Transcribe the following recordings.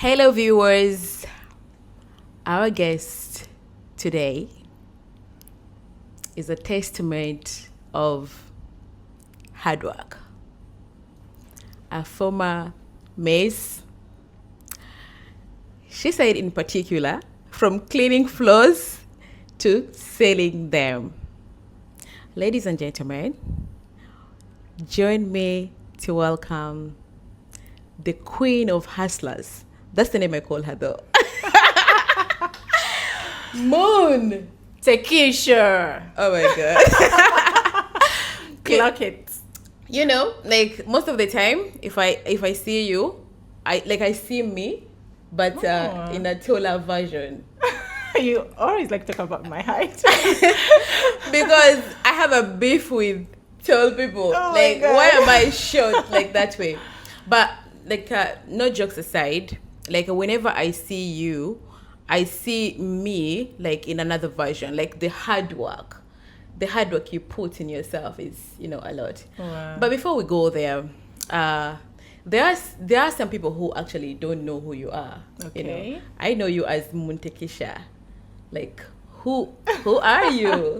Hello, viewers. Our guest today is a testament of hard work. A former Miss. She said in particular, from cleaning floors to selling them. Ladies and gentlemen, join me to welcome the queen of hustlers. That's the name I call her though. Moon Tekisha. Oh my god. Clock it. You know, like most of the time, if I see you, I see me, but in a taller version. You always like to talk about my height. Because I have a beef with tall people. Oh like, my God. why am I short like that way? But like, no jokes aside, like whenever I see you, I see me like in another version. Like the hard work you put in yourself is, a lot. Wow. But before we go there, there are some people who actually don't know who you are. Okay. I know you as Moon Tekisha. Like, who are you?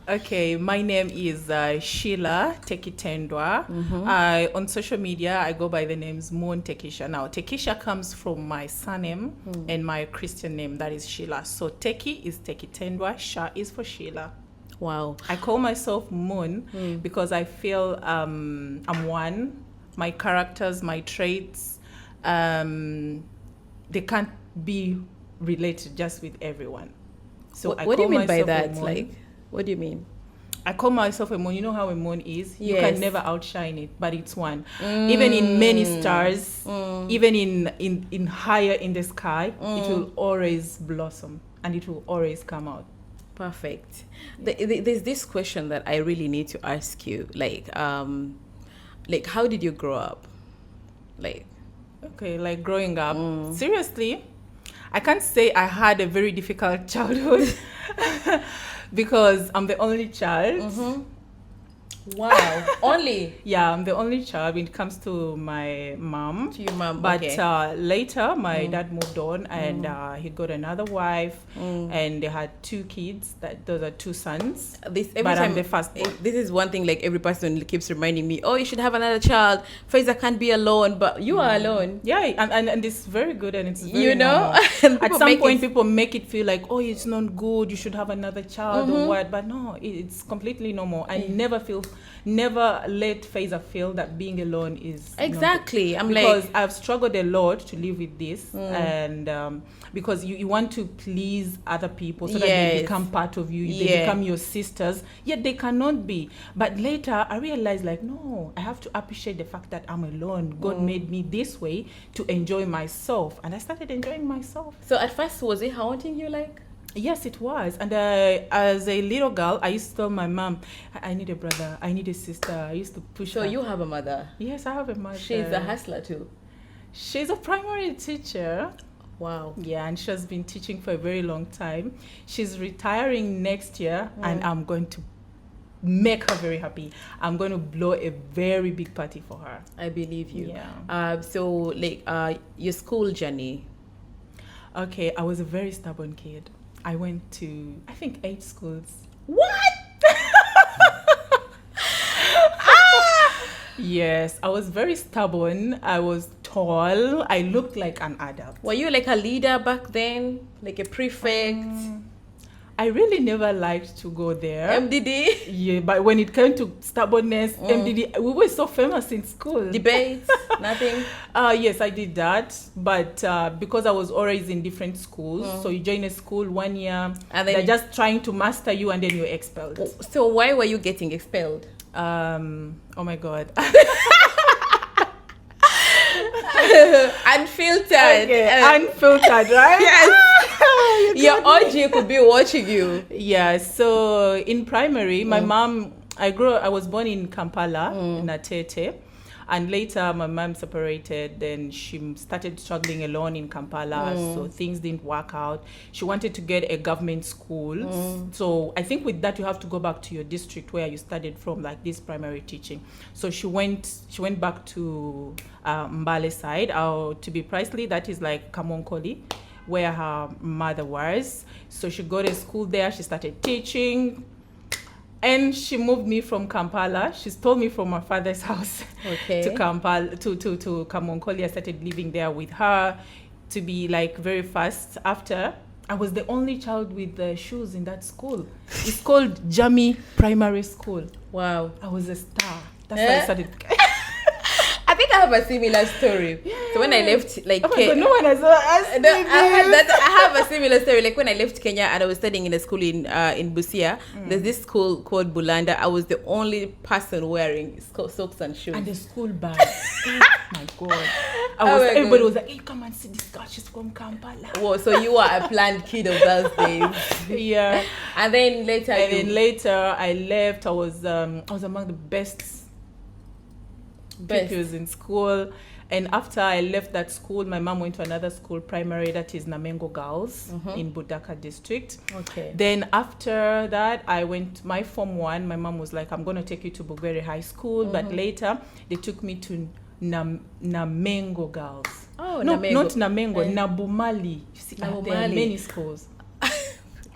Okay, my name is Sheila Tekitendwa. Mm-hmm. On social media, I go by the names Moon Tekisha. Now, Tekisha comes from my surname and my Christian name, that is Sheila. So, Teki is Tekitendwa, Sha is for Sheila. Wow. I call myself Moon because I feel I'm one. My characters, my traits, they can't be related just with everyone. So what do you mean by that? Like, what do you mean? I call myself a moon. You know how a moon is? You Yes. can never outshine it, but it's one. Even in many stars, even in higher in the sky, it will always blossom and it will always come out. Perfect. There's this question that I really need to ask you. Like how did you grow up? Okay, like growing up. Seriously, I can't say I had a very difficult childhood because I'm the only child. Wow. Only? Yeah, I'm the only child when it comes to my mom. To your mom, But okay. later, my dad moved on and he got another wife and they had 2 kids. Those are 2 sons. I'm the first one. This is one thing like every person keeps reminding me, oh, you should have another child. Faiza can't be alone, but you are alone. Yeah, and it's very good and it's very know? normal. At some point, people make it feel like, oh, it's not good, you should have another child or what. But no, it's completely normal. I never let Faiza feel that being alone is exactly. because I've struggled a lot to live with this and because you want to please other people so that they become part of you, they become your sisters, yet they cannot be. But later I realized like, no, I have to appreciate the fact that I'm alone. God made me this way to enjoy myself, and I started enjoying myself. So at first, was it haunting you like? Yes, it was. And as a little girl, I used to tell my mom, I need a brother, I need a sister. I used to push her. So you have a mother? Yes, I have a mother. She's a hustler too? She's a primary teacher. Wow. Yeah, and she has been teaching for a very long time. She's retiring next year, and I'm going to make her very happy. I'm going to blow a very big party for her. I believe you. Yeah. So, like, your school journey? Okay, I was a very stubborn kid. I went to, I think, 8 schools. What? Yes, I was very stubborn. I was tall. I looked like an adult. Were you like a leader back then? Like a prefect? I really never liked to go there. MDD? Yeah, but when it came to stubbornness, MDD, we were so famous in school. Debates? Nothing? Yes, I did that. But because I was always in different schools, so you join a school 1 year, and they're just trying to master you, and then you're expelled. So why were you getting expelled? Oh my God. Unfiltered. Okay, unfiltered, right? Yes. Your OG could be watching you. Yeah, so in primary, my mom, I was born in Kampala, in Atete. And later, my mom separated. Then she started struggling alone in Kampala. So things didn't work out. She wanted to get a government school. So I think with that, you have to go back to your district where you studied from, like this primary teaching. So she went back to Mbale side. To be precisely, that is like Kamonkoli, where her mother was. So she got a school there. She started teaching. And she moved me from Kampala. She stole me from my father's house to Kampala, to Kamonkoli. I started living there with her to be like very fast. After, I was the only child with shoes in that school. It's called Jami Primary School. Wow. I was a star. That's how I started. I think I have a similar story. Yeah. So when I left, like, no one has asked me I have a similar story. Like when I left Kenya and I was studying in a school in Busia, there's this school called Bulanda. I was the only person wearing socks and shoes. And the school bag. Oh my God. Everybody was like, hey, come and see this girl. She's from Kampala. Whoa, so you were a planned kid of those days. Yeah. And then later I left. I was among the best pupils in school. And after I left that school, my mom went to another school, primary, that is Namengo Girls in Budaka district. Okay. Then after that, I went my Form 1. My mom was like, I'm going to take you to Bugwere High School. But later, they took me to Namengo Girls. Oh, no, Namengo. Not Namengo, Nabumali. You see, there are many schools.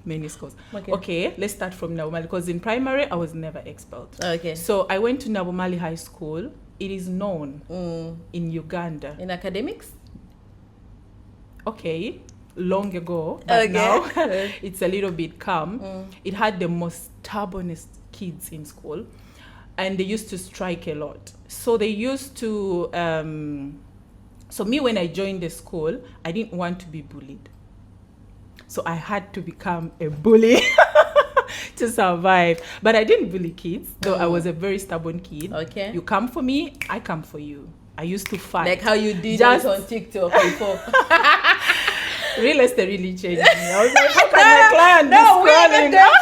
Many schools. Okay, let's start from Nabumali, because in primary, I was never expelled. Okay. So I went to Nabumali High School. It is known in Uganda. In academics? Okay, long ago, but now it's a little bit calm. It had the most stubbornest kids in school, and they used to strike a lot. So they used to, so me, when I joined the school, I didn't want to be bullied. So I had to become a bully to survive. But I didn't bully kids, though I was a very stubborn kid. Okay. You come for me, I come for you. I used to fight. Like how you did it on TikTok before. Real estate really changed me. I was like, how can my client No, we haven't done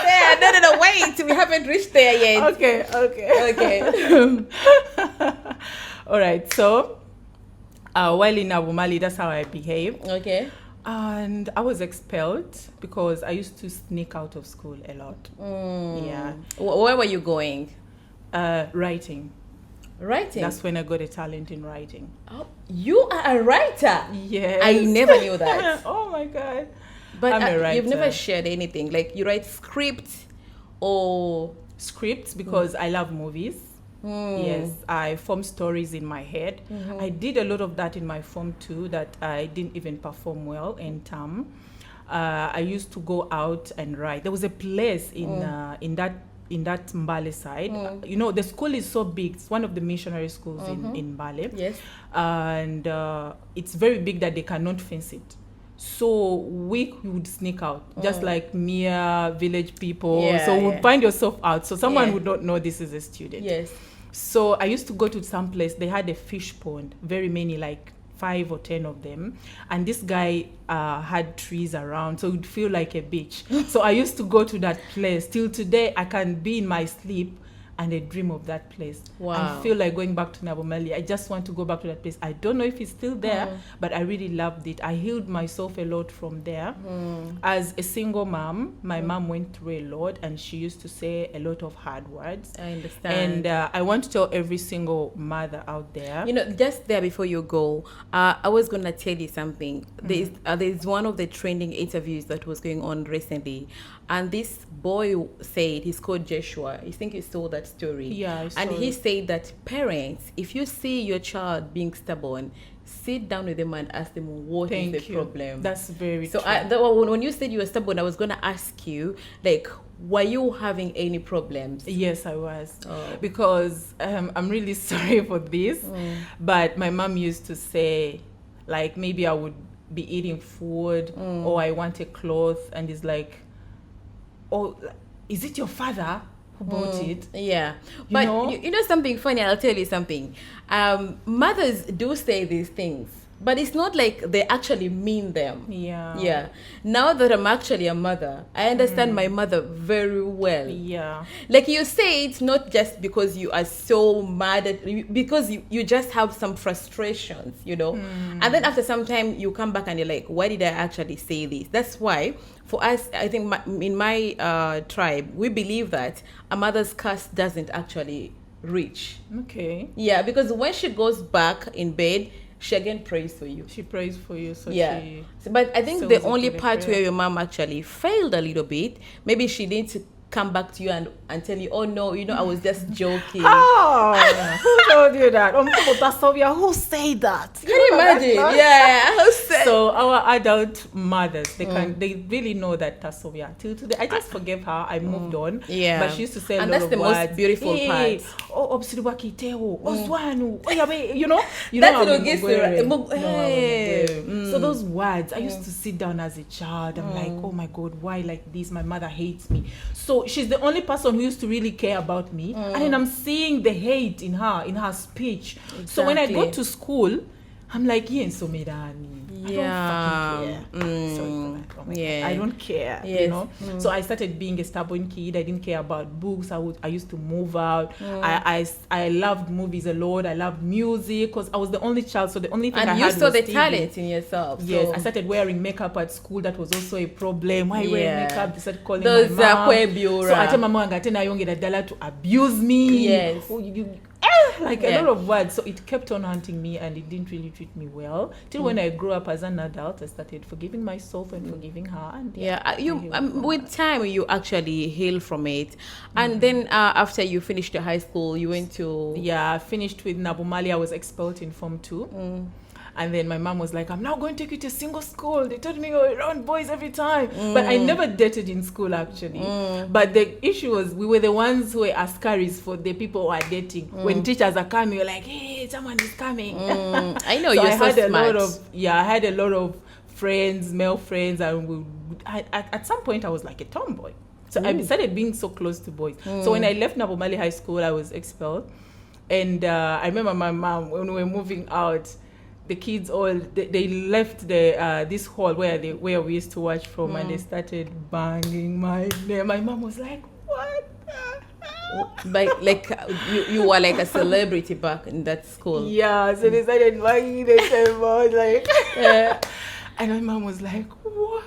there. No, wait. We haven't reached there yet. Okay. All right. So, while in Abumali, that's how I behaved. Okay. And I was expelled because I used to sneak out of school a lot. Yeah. Where were you going? Writing. Writing? That's when I got a talent in writing. Oh, you are a writer? Yes. I never knew that. Oh my God. But I'm a writer. You've never shared anything? Like you write scripts or... Scripts because I love movies. Yes, I form stories in my head. I did a lot of that in my Form 2 that I didn't even perform well in term. I used to go out and write. There was a place in that Mbale side. You know, the school is so big. It's one of the missionary schools in Mbale. Yes. And it's very big that they cannot fence it. So we would sneak out, just like mere village people. Yeah, so would find yourself out. So someone would not know this is a student. Yes. So I used to go to some place. They had a fish pond, very many, like 5 or 10 of them. And this guy had trees around, so it would feel like a beach. So I used to go to that place. Till today, I can be in my sleep and I dream of that place. Wow. And feel like going back to Nabumali. I just want to go back to that place. I don't know if it's still there, but I really loved it. I healed myself a lot from there. As a single mom, my mom went through a lot and she used to say a lot of hard words. I understand. And I want to tell every single mother out there. You know, just there before you go, I was going to tell you something. There's one of the trending interviews that was going on recently. And this boy said, he's called Joshua. I think you saw that story. Yeah, I saw and he said that parents, if you see your child being stubborn, sit down with them and ask them what is the problem. That's very true. So when you said you were stubborn, I was going to ask you, like, were you having any problems? Yes, I was. Because I'm really sorry for this. But my mom used to say, like, maybe I would be eating food or I want a cloth, and it's like, oh, is it your father who bought it? Yeah. But you know something funny? I'll tell you something. Mothers do say these things. But it's not like they actually mean them. Yeah. Now that I'm actually a mother, I understand my mother very well. Yeah. Like you say, it's not just because you are so mad at, because you just have some frustrations, and then after some time you come back and you're like, why did I actually say this? That's why for us, I think in my tribe, we believe that a mother's curse doesn't actually reach. Okay. Yeah, because when she goes back in bed, she again prays for you. She prays for you. So yeah. she But I think the only part where your mom actually failed a little bit, maybe she needs to come back to you and tell you, oh no, I was just joking. Oh, who told you that? Who said that? Can you imagine? Yeah. Who said? So our adult mothers, they really know that Tasovia. Till today, I just forgave her. I moved on. Yeah. But she used to say and a lot that's of the words. most beautiful part. Oh, obsidiwaki teo, oswanu, you know. That's what gets So those words, I used to sit down as a child. I'm like, oh my God, why like this? My mother hates me. So she's the only person who used to really care about me, and then I'm seeing the hate in her speech. Exactly. So when I go to school, I'm like, so medani. Yeah. I don't fucking care. I don't care. Yes. So I started being a stubborn kid. I didn't care about books. I used to move out. I loved movies a lot. I loved music because I was the only child. So the only thing I had was you saw the TV. talent in yourself. Yes, I started wearing makeup at school. That was also a problem. Why you wear makeup? They started calling those my mom. So I tell my mom to abuse me. Yes. Like a lot of words. So it kept on haunting me, and it didn't really treat me well till when I grew up as an adult. I started forgiving myself and forgiving her, and with time you actually heal from it. And then after you finished your high school, you went to I finished with Nabumali. I was expelled in Form 2. And then my mom was like, I'm now going to take you to a single school. They told me you're around boys every time. But I never dated in school, actually. But the issue was we were the ones who were askaris for the people who are dating. When teachers are coming, you're like, hey, someone is coming. I know, so you're so smart. I had a lot of friends, male friends. And at some point, I was like a tomboy. So I started being so close to boys. So when I left Nabomali High School, I was expelled. And I remember my mom, when we were moving out, the kids they left the this hall where we used to watch from, and they started banging my name. My mom was like, what the hell? Like you were like a celebrity back in that school. Yeah, so they started banging the table, like and my mom was like, what?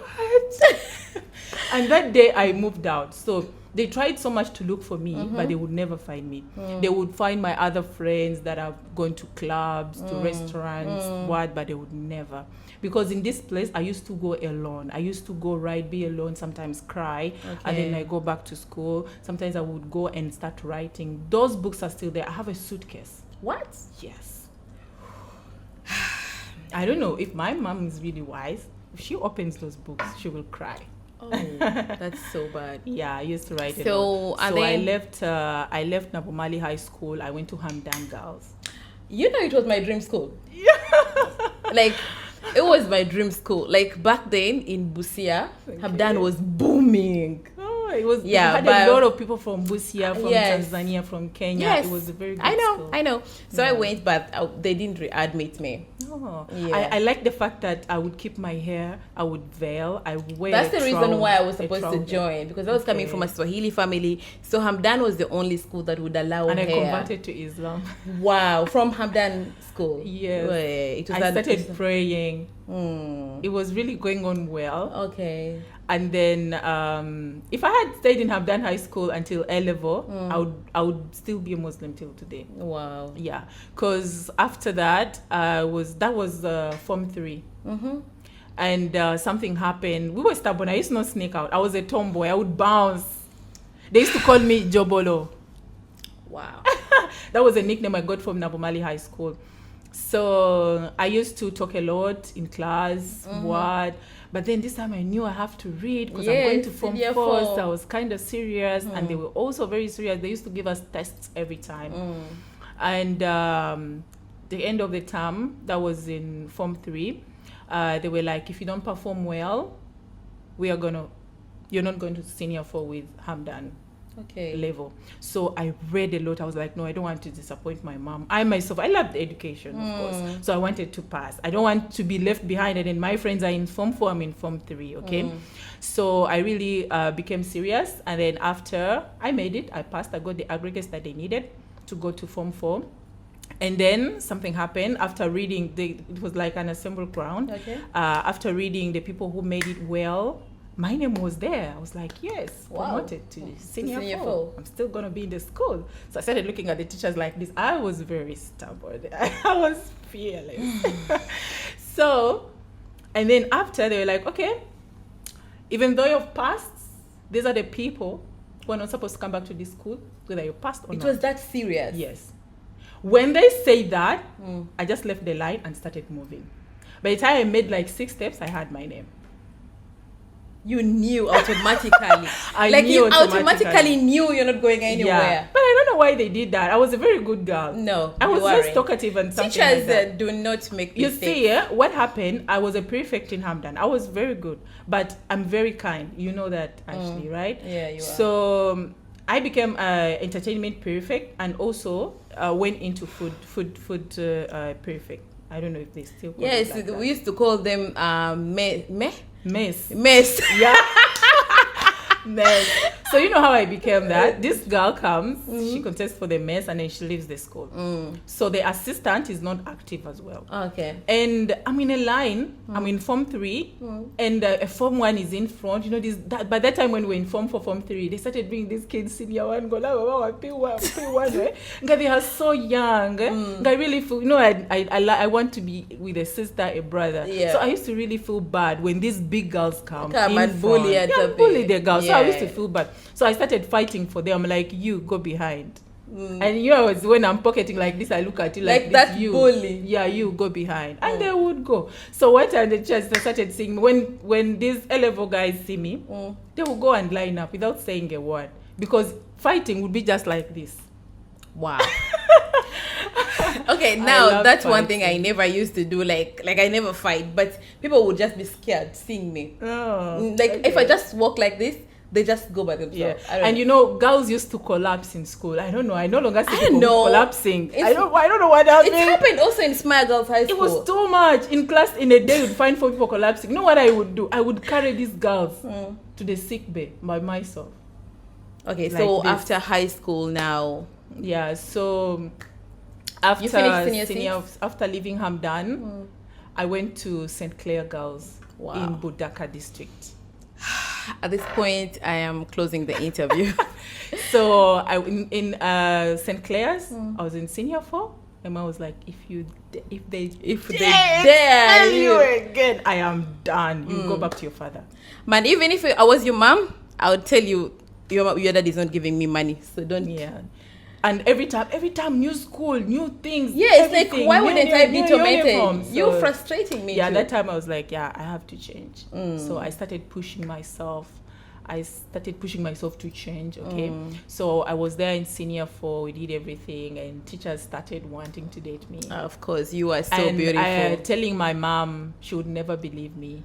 And that day I moved out. So they tried so much to look for me, but they would never find me. They would find my other friends that have gone to clubs, to restaurants, but they would never. Because in this place, I used to go alone. I used to go be alone, sometimes cry, and then I go back to school. Sometimes I would go and start writing. Those books are still there. I have a suitcase. What? Yes. I don't know if my mom is really wise. If she opens those books, she will cry. Oh, that's so bad. Yeah, I used to write it. So I left Nabomali High School. I went to Hamdan Girls. It was my dream school. Yeah. Like, it was my dream school. Like, back then in Busia, Hamdan was booming. It was. Yeah, had a lot of people from Busia, from Tanzania, from Kenya. Yes. It was a very good school. I know. So I went, but they didn't admit me. Oh. Yeah. I like the fact that I would keep my hair, I would veil, I would wear. That's the reason why I was supposed to join, because I was coming from a Swahili family. So Hamdan was the only school that would allow hair. And I converted to Islam. Wow, from Hamdan school. Yes. I started praying. It was really going on well. Okay. And then if I had stayed in Hamdan High School until A level, I would still be a Muslim till today. Wow. Yeah, because after that was Form 3. And something happened. We were stubborn. I used to not sneak out. I was a tomboy. I would bounce. They used to call me Jobolo. Wow. That was a nickname I got from Nabomali High School. So I used to talk a lot in class, but then this time I knew I have to read because I'm going to Form 4. So I was kind of serious, and they were also very serious. They used to give us tests every time. And the end of the term, that was in Form 3, they were like, if you don't perform well, you're not going to Senior 4 with Hamdan. level. So I read a lot. I was like, no, I don't want to disappoint my mom. I myself, I loved education, of course. So I wanted to pass. I don't want to be left behind. And then my friends are in Form 4, I'm in Form 3, okay? So I really became serious. And then after I made it, I passed. I got the aggregates that they needed to go to Form 4. And then something happened after reading. It was like an assembled ground. After reading the people who made it well, my name was there. I was like, yes, promoted to senior 4. I'm still going to be in the school. So I started looking at the teachers like this. I was very stubborn. I was fearless. So, and then after, they were like, okay, even though you've passed, these are the people who are not supposed to come back to this school, whether you passed or not. It was that serious? Yes. When they say that, I just left the line and started moving. By the time I made like 6 steps, I had my name. You knew automatically. You automatically knew you're not going anywhere. Yeah. But I don't know why they did that. I was a very good girl. No, I was just talkative and something teachers like that. Do not make you mistakes. See, what happened, I was a prefect in Hamdan. I was very good. But I'm very kind. You know that, Ashley, right? Yeah, you are. So I became entertainment prefect and also went into food prefect. I don't know if they still call it like that. We used to call them Mess. Yeah. Mess. So you know how I became that? This girl comes, she contests for the mess, and then she leaves the school. So the assistant is not active as well. Okay. And I'm in a line. I'm in Form 3, and Form 1 is in front. You know, by that time when we were in Form 4, Form 3, they started bringing these kids senior 1, go, P1, right? They are so young. I really feel, you know, I want to be with a sister, a brother. Yeah. So I used to really feel bad when these big girls come and bully the girls. Yeah. So I used to feel bad. So I started fighting for them. I'm like, you go behind. And you know, when I'm pocketing like this, I look at you like this, that you bully. Yeah, you go behind. And they would go. So one time the church, they started seeing me. When these A-level guys see me, they will go and line up without saying a word. Because fighting would be just like this. Wow. Okay, now that's one thing I never used to do. Like I never fight, but people would just be scared seeing me. If I just walk like this, they just go by themselves. Yeah. And you know, girls used to collapse in school. I don't know. I no longer see people collapsing. I don't know what happened. It happened also in Smile Girls High School. It was too much. In class, in a day, you'd find 4 people collapsing. You know what I would do? I would carry these girls to the sick bay by myself. Okay, like so this. After high school now. Yeah, so after you finished after leaving Hamdan, I went to St. Clair Girls in Budaka district. At this point, I am closing the interview. So in St. Clair's, I was in senior 4. And I was like, if they dare you again, I am done. You go back to your father. Man, even if I was your mom, I would tell you your dad is not giving me money, so don't. Yeah. And every time, new school, new things. Yeah, it's like, why wouldn't I be tormented? So, you're frustrating me. Yeah, too. That time I was like, I have to change. So I started pushing myself. To change, okay? So I was there in senior 4, we did everything, and teachers started wanting to date me. Of course, you are so beautiful. Telling my mom, she would never believe me.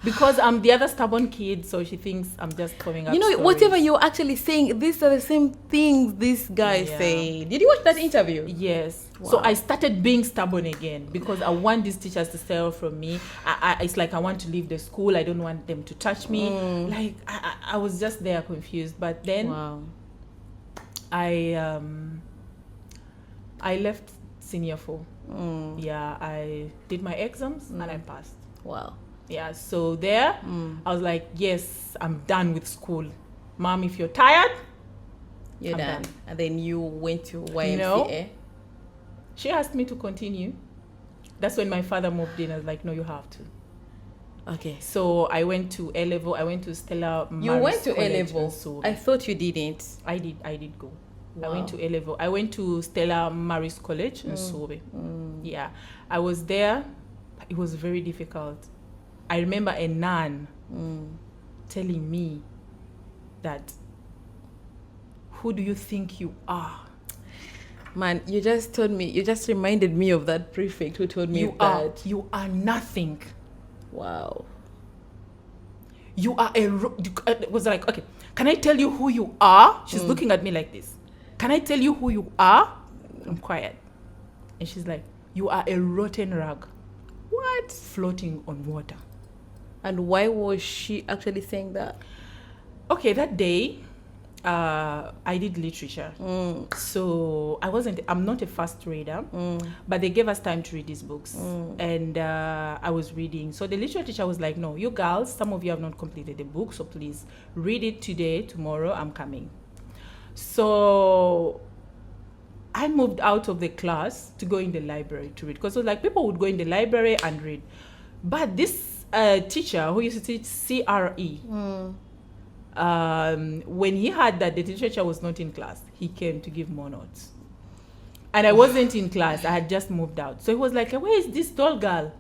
Because I'm the other stubborn kid, so she thinks I'm just coming up. You know, stories. Whatever you're actually saying, these are the same things this guy say. Did you watch that interview? Yes. Wow. So I started being stubborn again because I want these teachers to steal from me. It's like I want to leave the school. I don't want them to touch me. Like I was just there confused. But then I left senior 4. Yeah, I did my exams and I passed. Wow. Yeah, so there, I was like, yes, I'm done with school. Mom, if you're tired, I'm done. And then you went to YMCA? No. She asked me to continue. That's when my father moved in. I was like, no, you have to. Okay. So I went to A-level. I went to Stella Maris. You went to A-level? So I thought you didn't. I did go. Wow. I went to A-level. I went to Stella Maris College in Sobe. Yeah. I was there. It was very difficult. I remember a nun telling me that, who do you think you are? Man, you just reminded me of that prefect who told me you are nothing. Wow. you are it was like, okay, can I tell you who you are? She's looking at me like this. Can I tell you who you are? I'm quiet. And she's like, you are a rotten rag. What? Floating on water. And why was she actually saying that? Okay, that day, I did literature. So I'm not a fast reader, but they gave us time to read these books. And I was reading. So the literature teacher was like, no, you girls, some of you have not completed the book, so please read it today, tomorrow, I'm coming. So I moved out of the class to go in the library to read. Because it was like people would go in the library and read. But this teacher who used to teach CRE, when he heard that the teacher was not in class, he came to give more notes. And I wasn't in class. I had just moved out. So he was like, where is this tall girl?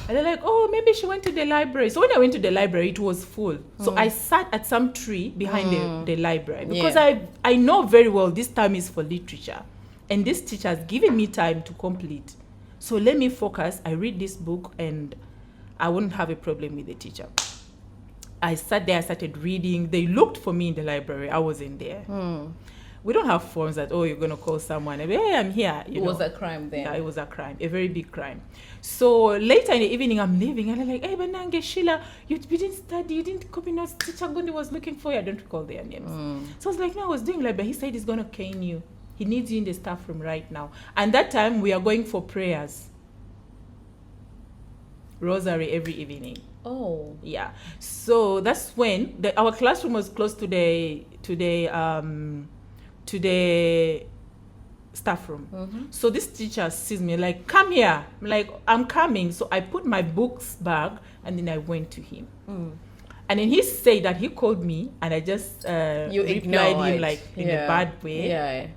And they're like, oh, maybe she went to the library. So when I went to the library, it was full. So I sat at some tree behind the library. Because I know very well this time is for literature. And this teacher has given me time to complete. So let me focus. I read this book and I wouldn't have a problem with the teacher. I sat there, I started reading. They looked for me in the library. I wasn't there. We don't have phones that, you're going to call someone. Hey, I'm here. It was a crime then. Yeah, it was a crime, a very big crime. So later in the evening, I'm leaving. And I'm like, hey, Banange, Sheila, you didn't study. You didn't copy notes. Teacher Gundi was looking for you. I don't recall their names. So I was like, no, I was doing library. He said he's going to cane you. He needs you in the staff room right now. And that time, we are going for prayers. Rosary every evening. Oh. Yeah. So that's when our classroom was close to the staff room. So this teacher sees me like, come here. I'm like, I'm coming. So I put my books back and then I went to him. And then he said that he called me and I just replied him like in a bad way. Yeah.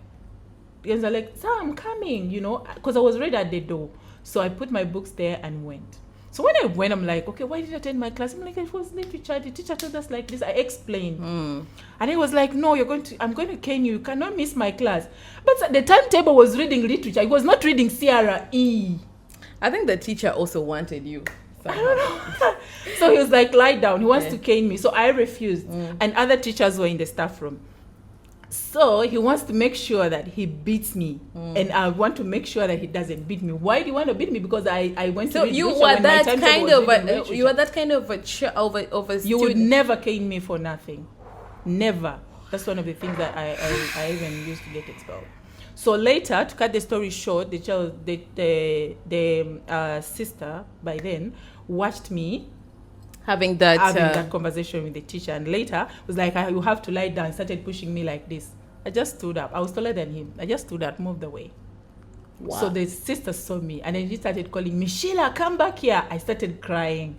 Because I was like, sir, I'm coming, because I was right at the door. So I put my books there and went. So when I went, I'm like, okay, why did I attend my class? I'm like, it was literature. The teacher told us like this. I explained. And he was like, no, I'm going to cane you. You cannot miss my class. But the timetable was reading literature. It was not reading CRE. I think the teacher also wanted you. I don't know. So he was like, lie down. He wants to cane me. So I refused. And other teachers were in the staff room. So he wants to make sure that he beats me, and I want to make sure that he doesn't beat me. Why do you want to beat me? Because I went to. So you were that kind of a student. You would never cane me for nothing, never. That's one of the things that I even used to get expelled. So later, to cut the story short, the sister by then watched me having that conversation with the teacher, and later was like, you have to lie down. Started pushing me like this. I just stood up. I was taller than him. I just stood up, moved away. Wow. So the sister saw me and then she started calling me, Sheila, come back here. I started crying.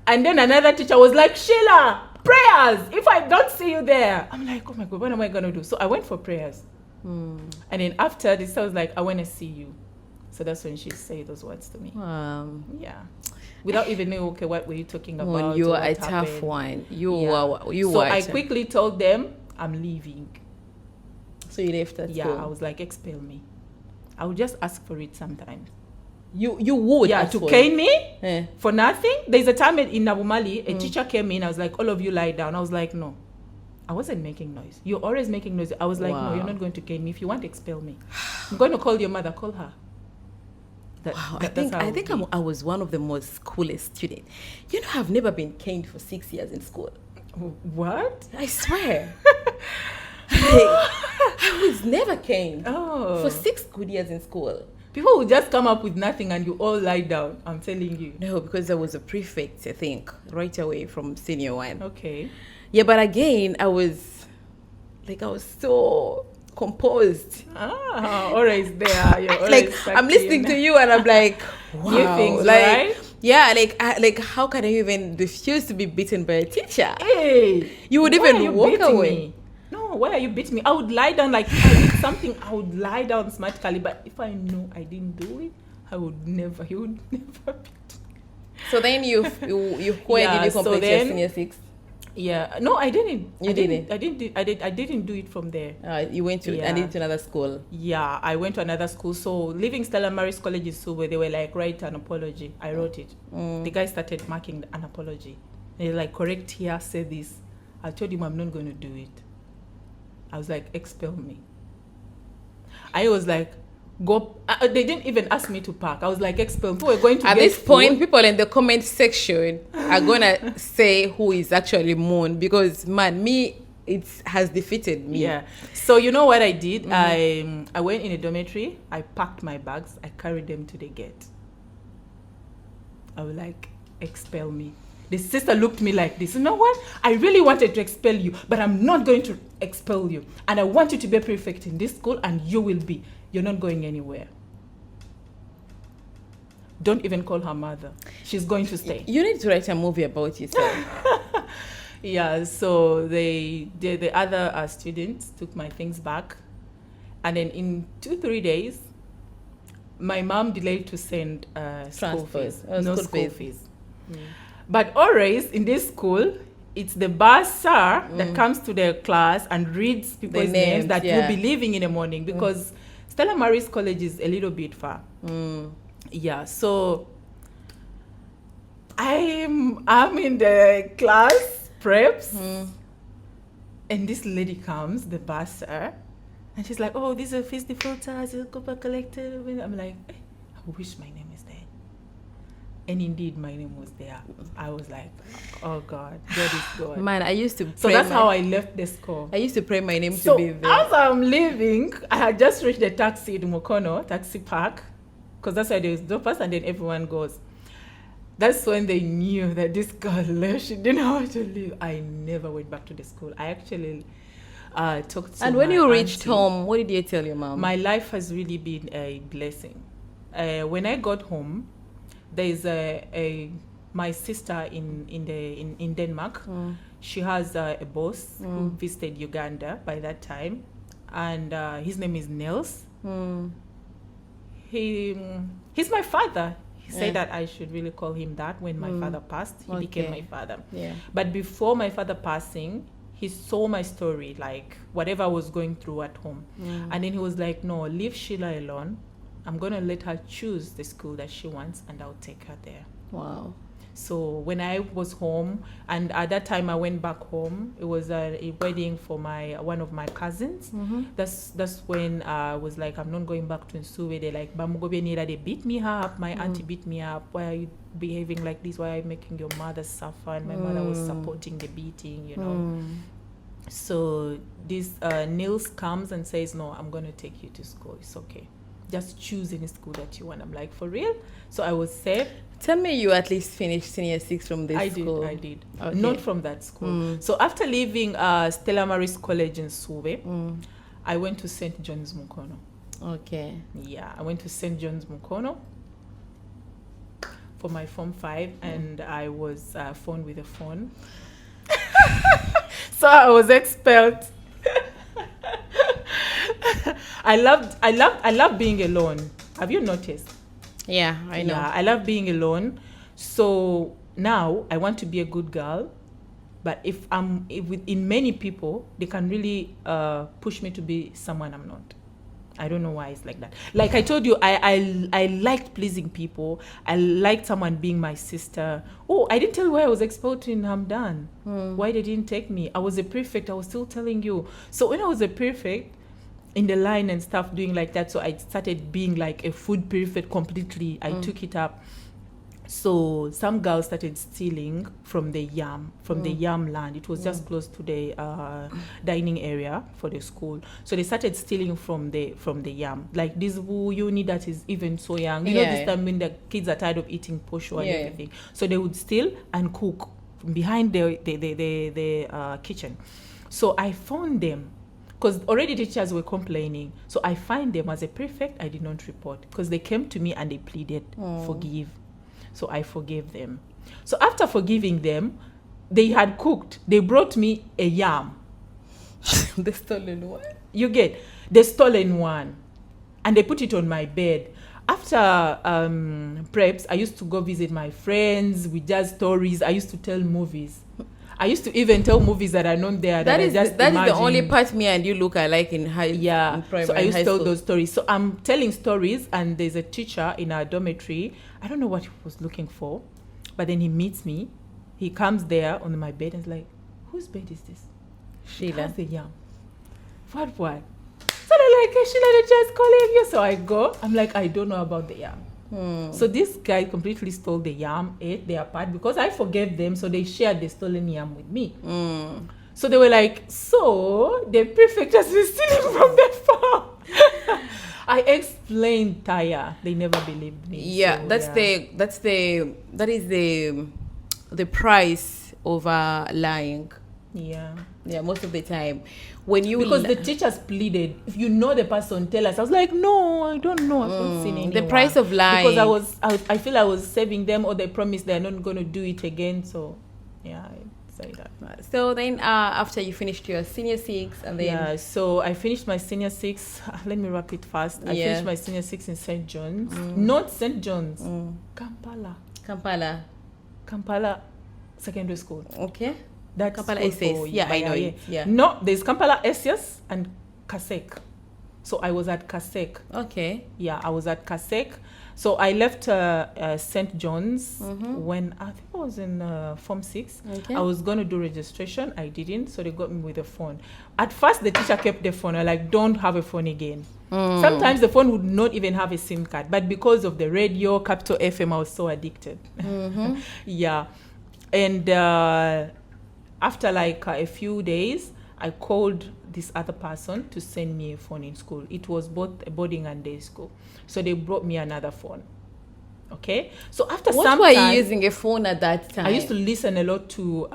And then another teacher was like, Sheila, prayers. If I don't see you there. I'm like, oh my God, what am I going to do? So I went for prayers. And then after this, I was like, I want to see you. So that's when she said those words to me. Yeah. Without even knowing, okay, what were you talking about? When you were a tough one. So I quickly told them, I'm leaving. So you left at school? Yeah, I was like, expel me. I would just ask for it sometimes. You would? Yeah, to cane me for nothing. There's a time in Nabumali, a teacher came in. I was like, all of you lie down. I was like, no. I wasn't making noise. You're always making noise. I was like, no, you're not going to cane me. If you want, expel me. I'm going to call your mother. Call her. I think I was one of the most coolest students. I've never been caned for 6 years in school. What? I swear. I was never caned for 6 good years in school. People would just come up with nothing and you all lie down. I'm telling you. No, because I was a prefect, I think, right away from senior 1. Okay. Yeah, but again, I was so composed. Always there. You're always I'm listening to you and I'm like, wow. New things, right? Yeah, how can I even refuse to be beaten by a teacher? Hey, you would even walk away. Me? No, why are you beating me? I would lie down if I did something. I would lie down smartly, but if I know I didn't do it, he would never beat me. So then you did you complete your senior 6? Yeah, no, I didn't. I didn't do it from there. You went to another school. Yeah, I went to another school. So leaving Stella Maris College in Suba, they were like, write an apology. I wrote it. The guy started marking an apology. And he's like, correct here, say this. I told him I'm not going to do it. I was like, expel me. I was like, go. They didn't even ask me to park. I was like, expel. We're going to At get this food. point, people in the comment section are gonna say who is actually Moon, because man, it has defeated me. Yeah. So you know what I did? I went in a dormitory. I packed my bags. I carried them to the gate. I was like, expel me. The sister looked at me like this. You know what? I really wanted to expel you, but I'm not going to expel you. And I want you to be prefect in this school, and you will be. You're not going anywhere. Don't even call her mother. She's going to stay. You need to write a movie about yourself. Yeah, so the other students took my things back. And then in 2-3 days, my mom delayed to send school fees. School fees. But always in this school, it's the bursar that comes to the class and reads people's names that will be leaving in the morning, because Stella Maris College is a little bit far. Yeah, so I'm in the class preps, and this lady comes, the bursar, and she's like, oh, these are fees defaulters, is Cooper collected. I'm like, I wish my name is there. And indeed, my name was there. I was like, oh God, God is God. Man, I used to pray. So that's how I left the school. I used to pray my name to be there. As I'm leaving, I had just reached the taxi in Mukono, taxi park, because that's where there's droppers, and then everyone goes. That's when they knew that this girl left. She didn't know how to leave. I never went back to the school. I actually talked to And when you reached auntie. home, what did you tell your mom? My life has really been a blessing. When I got home, there's my sister in Denmark. She has a boss who visited Uganda by that time, and his name is Nils. He's my father. He said that I should really call him that when my father passed. He became my father. Yeah. But before my father passing, he saw my story, like whatever I was going through at home. And then he was like, no, leave Sheila alone. I'm going to let her choose the school that she wants, and I'll take her there. Wow. So when I was home, and at that time I went back home, it was a wedding for one of my cousins. That's when I was like, I'm not going back to Nsuwe. They're like, they beat me up. My auntie beat me up. Why are you behaving like this? Why are you making your mother suffer? And my mother was supporting the beating, you know. So this Nils comes and says, no, I'm going to take you to school. It's okay. Just choose any school that you want. I'm like, for real? So I was safe. Tell me you at least finished senior 6 from this school. I did. Okay. Not from that school. So after leaving Stella Maris College in Suwe, I went to St. John's Mukono. Okay. Yeah, I went to St. John's Mukono for my Form 5, and I was phone with a phone. So I was expelled. I love being alone. Have you noticed? Yeah, I know. Yeah, I love being alone. So now I want to be a good girl, but if in many people, they can really push me to be someone I'm not. I don't know why it's like that. Like I told you, I liked pleasing people. I liked someone being my sister. Oh, I didn't tell you why I was expelled in Hamdan. Why they didn't take me? I was a prefect. I was still telling you. So when I was a prefect, in the line and stuff, doing like that, so I started being like a food prefect completely. I took it up. So some girls started stealing from the yam land. It was just close to the dining area for the school. So they started stealing from the yam. Like this unit that is even so young. You know, this time when the kids are tired of eating posho and everything. So they would steal and cook behind the kitchen. So I found them. Because already teachers were complaining. So I find them as a prefect. I did not report because they came to me and they pleaded, forgive. So I forgave them. So after forgiving them, they had cooked. They brought me a yam. The stolen one? You get the stolen one. And they put it on my bed. After preps, I used to go visit my friends with just stories. I used to tell movies. I used to even tell movies that are not there. That is the only part me and you look alike in high. Yeah. In primary, so I used to tell those stories. So I'm telling stories, and there's a teacher in our dormitory. I don't know what he was looking for, but then he meets me, He comes there on my bed and is like, whose bed is this? Sheila. How's the yam? What? So they're like, hey, Sheila, they just calling you. So I go. I'm like, I don't know about the yam. So this guy completely stole the yam, ate their part because I forgave them. So they shared the stolen yam with me. So they were like, so the prefect has been stealing from the farm. I explained Taya. They never believed me. Yeah, so, that is the price over lying. Yeah. Yeah, most of the time. When you because the teachers pleaded, if you know the person, tell us. I was like, no, I don't know. I've not seen anyone. The price of lying. Because I feel I was saving them, or they promised they're not going to do it again. So, yeah, I say that. So then, after you finished your senior 6, and then yeah, so I finished my senior 6. Let me wrap it fast. I finished my senior 6 in St. John's, not St. John's, Kampala Secondary School. Okay. That's Kampala SS. Yeah, I know it. Yeah. No, there's Kampala SS and Kasek. So I was at Kasek. Okay. Yeah, I was at Kasek. So I left St. John's when I think I was in Form 6. Okay. I was going to do registration. I didn't. So they got me with a phone. At first, the teacher kept the phone. I like, don't have a phone again. Sometimes the phone would not even have a SIM card. But because of the radio, Capital FM, I was so addicted. Yeah. And after like a few days, I called this other person to send me a phone in school. It was both a boarding and day school. So they brought me another phone. Okay? So after some time... What were you using a phone at that time? I used to listen a lot to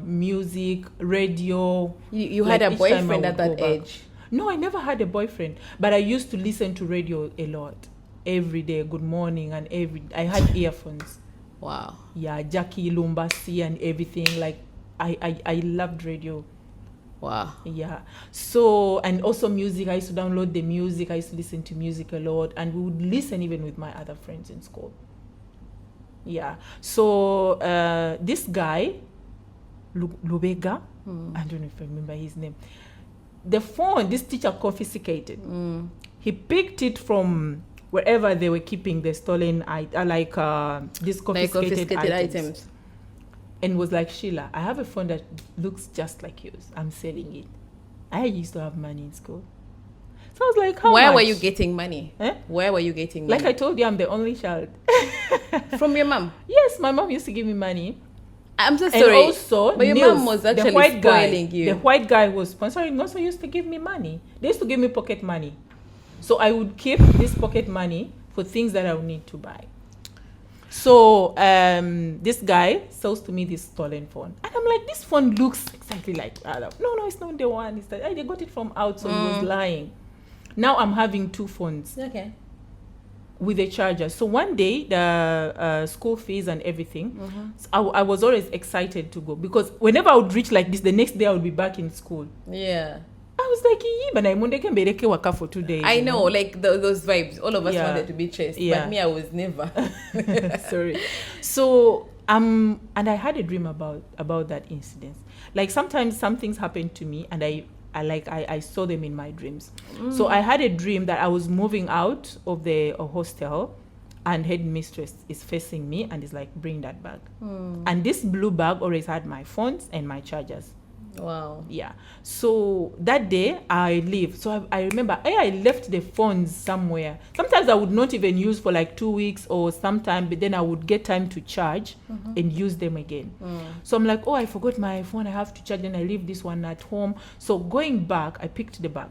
music, radio. You had a boyfriend at that age? No, I never had a boyfriend. But I used to listen to radio a lot. Every day, good morning, and I had earphones. Wow. Yeah, Jackie Lumbasi and everything. Like, I loved radio. Wow. Yeah. So, and also music. I used to download the music. I used to listen to music a lot. And we would listen even with my other friends in school. Yeah. So, this guy, Lubega, I don't know if I remember his name. The phone, this teacher confiscated. He picked it from wherever they were keeping the stolen, these confiscated items. And was like, Sheila, I have a phone that looks just like yours. I'm selling it. I used to have money in school. So I was like, how much? Where were you getting money? Eh? Where were you getting money? Like I told you, I'm the only child. From your mom? Yes, my mom used to give me money. I'm so sorry. And also, but your mom was actually spoiling you. The white guy who was sponsoring also used to give me money. They used to give me pocket money. So I would keep this pocket money for things that I would need to buy. So this guy sells to me this stolen phone. And I'm like, this phone looks exactly like Adam. No, it's not the one. It's that they got it from out, so he was lying. Now I'm having 2 phones. Okay. With a charger. So one day, the school fees and everything, so I was always excited to go. Because whenever I would reach like this, the next day I would be back in school. Yeah. I was like, but I Monday can be waka for 2 days. I know, like those vibes. All of us wanted to be chased, but me, I was never. Sorry. So and I had a dream about that incident. Like sometimes some things happened to me, and I saw them in my dreams. So I had a dream that I was moving out of the hostel, and headmistress is facing me and is like, bring that bag. And this blue bag always had my phones and my chargers. Wow. Yeah. So that day I leave. So I remember I left the phones somewhere. Sometimes I would not even use for like 2 weeks or sometime, but then I would get time to charge and use them again. So I'm like, I forgot my phone. I have to charge, and I leave this one at home. So going back, I picked the bag.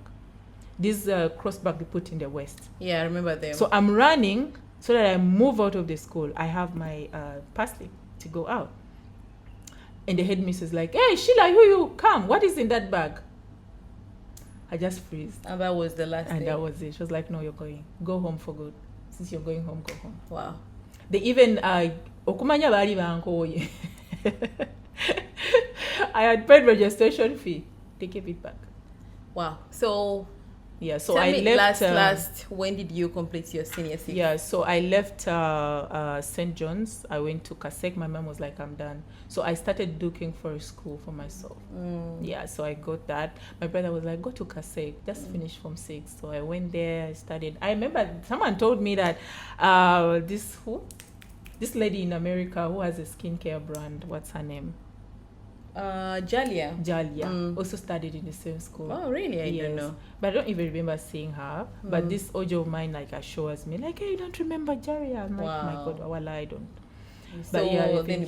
This cross bag they put in the waist. Yeah, I remember them. So I'm running so that I move out of the school. I have my pass slip to go out. And the headmistress is like, hey, Sheila, you come. What is in that bag? I just freeze. And that was the last day. And that was it. She was like, no, you're going. Go home for good. Since you're going home, go home. Wow. They even, okumanya bari bankoye. I had paid registration fee. They gave it back. Wow. So... Yeah, so tell I me left. When did you complete your senior 6? Yeah, so I left St. John's. I went to Kasek. My mom was like, I'm done. So I started looking for a school for myself. Yeah, so I got that. My brother was like, go to Kasek. Just finish Form 6. So I went there. I studied. I remember someone told me that this lady in America who has a skincare brand. What's her name? Jalia. Also studied in the same school. Oh, really? I don't know. But I don't even remember seeing her. But this audio of mine like assures me, like, hey, you don't remember Jalia? I'm like, oh my God, well, I don't. So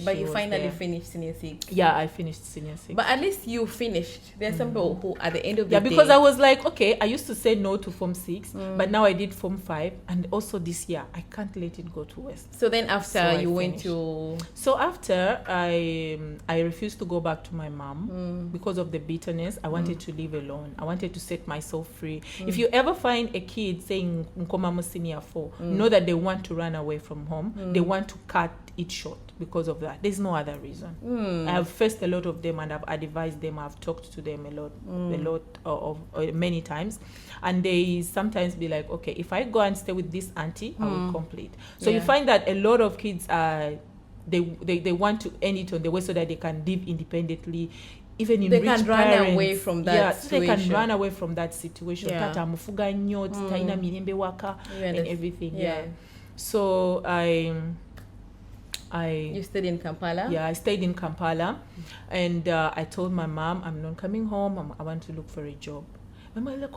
but you finally finished senior 6. Yeah, I finished senior 6. But at least you finished. There's some people who at the end of the day. Yeah, because I was like, okay, I used to say no to Form 6, but now I did Form 5, and also this year I can't let it go to waste. So then after you went to. So after I refused to go back to my mom because of the bitterness. I wanted to live alone. I wanted to set myself free. If you ever find a kid saying Nkomamo senior 4, know that they want to run away from home. They want to cut it short because of that. There's no other reason. I have faced a lot of them, and I've advised them. I've talked to them a lot of many times, and they sometimes be like, okay, if I go and stay with this auntie, I will complete. So you find that a lot of kids they want to end it on the way so that they can live independently. Even in they rich can parents, run away from that situation. They can run away from that situation. Tata mufuga nnyo, taina mirembe waka, and everything. So you stayed in Kampala? Yeah, I stayed in Kampala, and I told my mom, I'm not coming home. I want to look for a job. My mom like,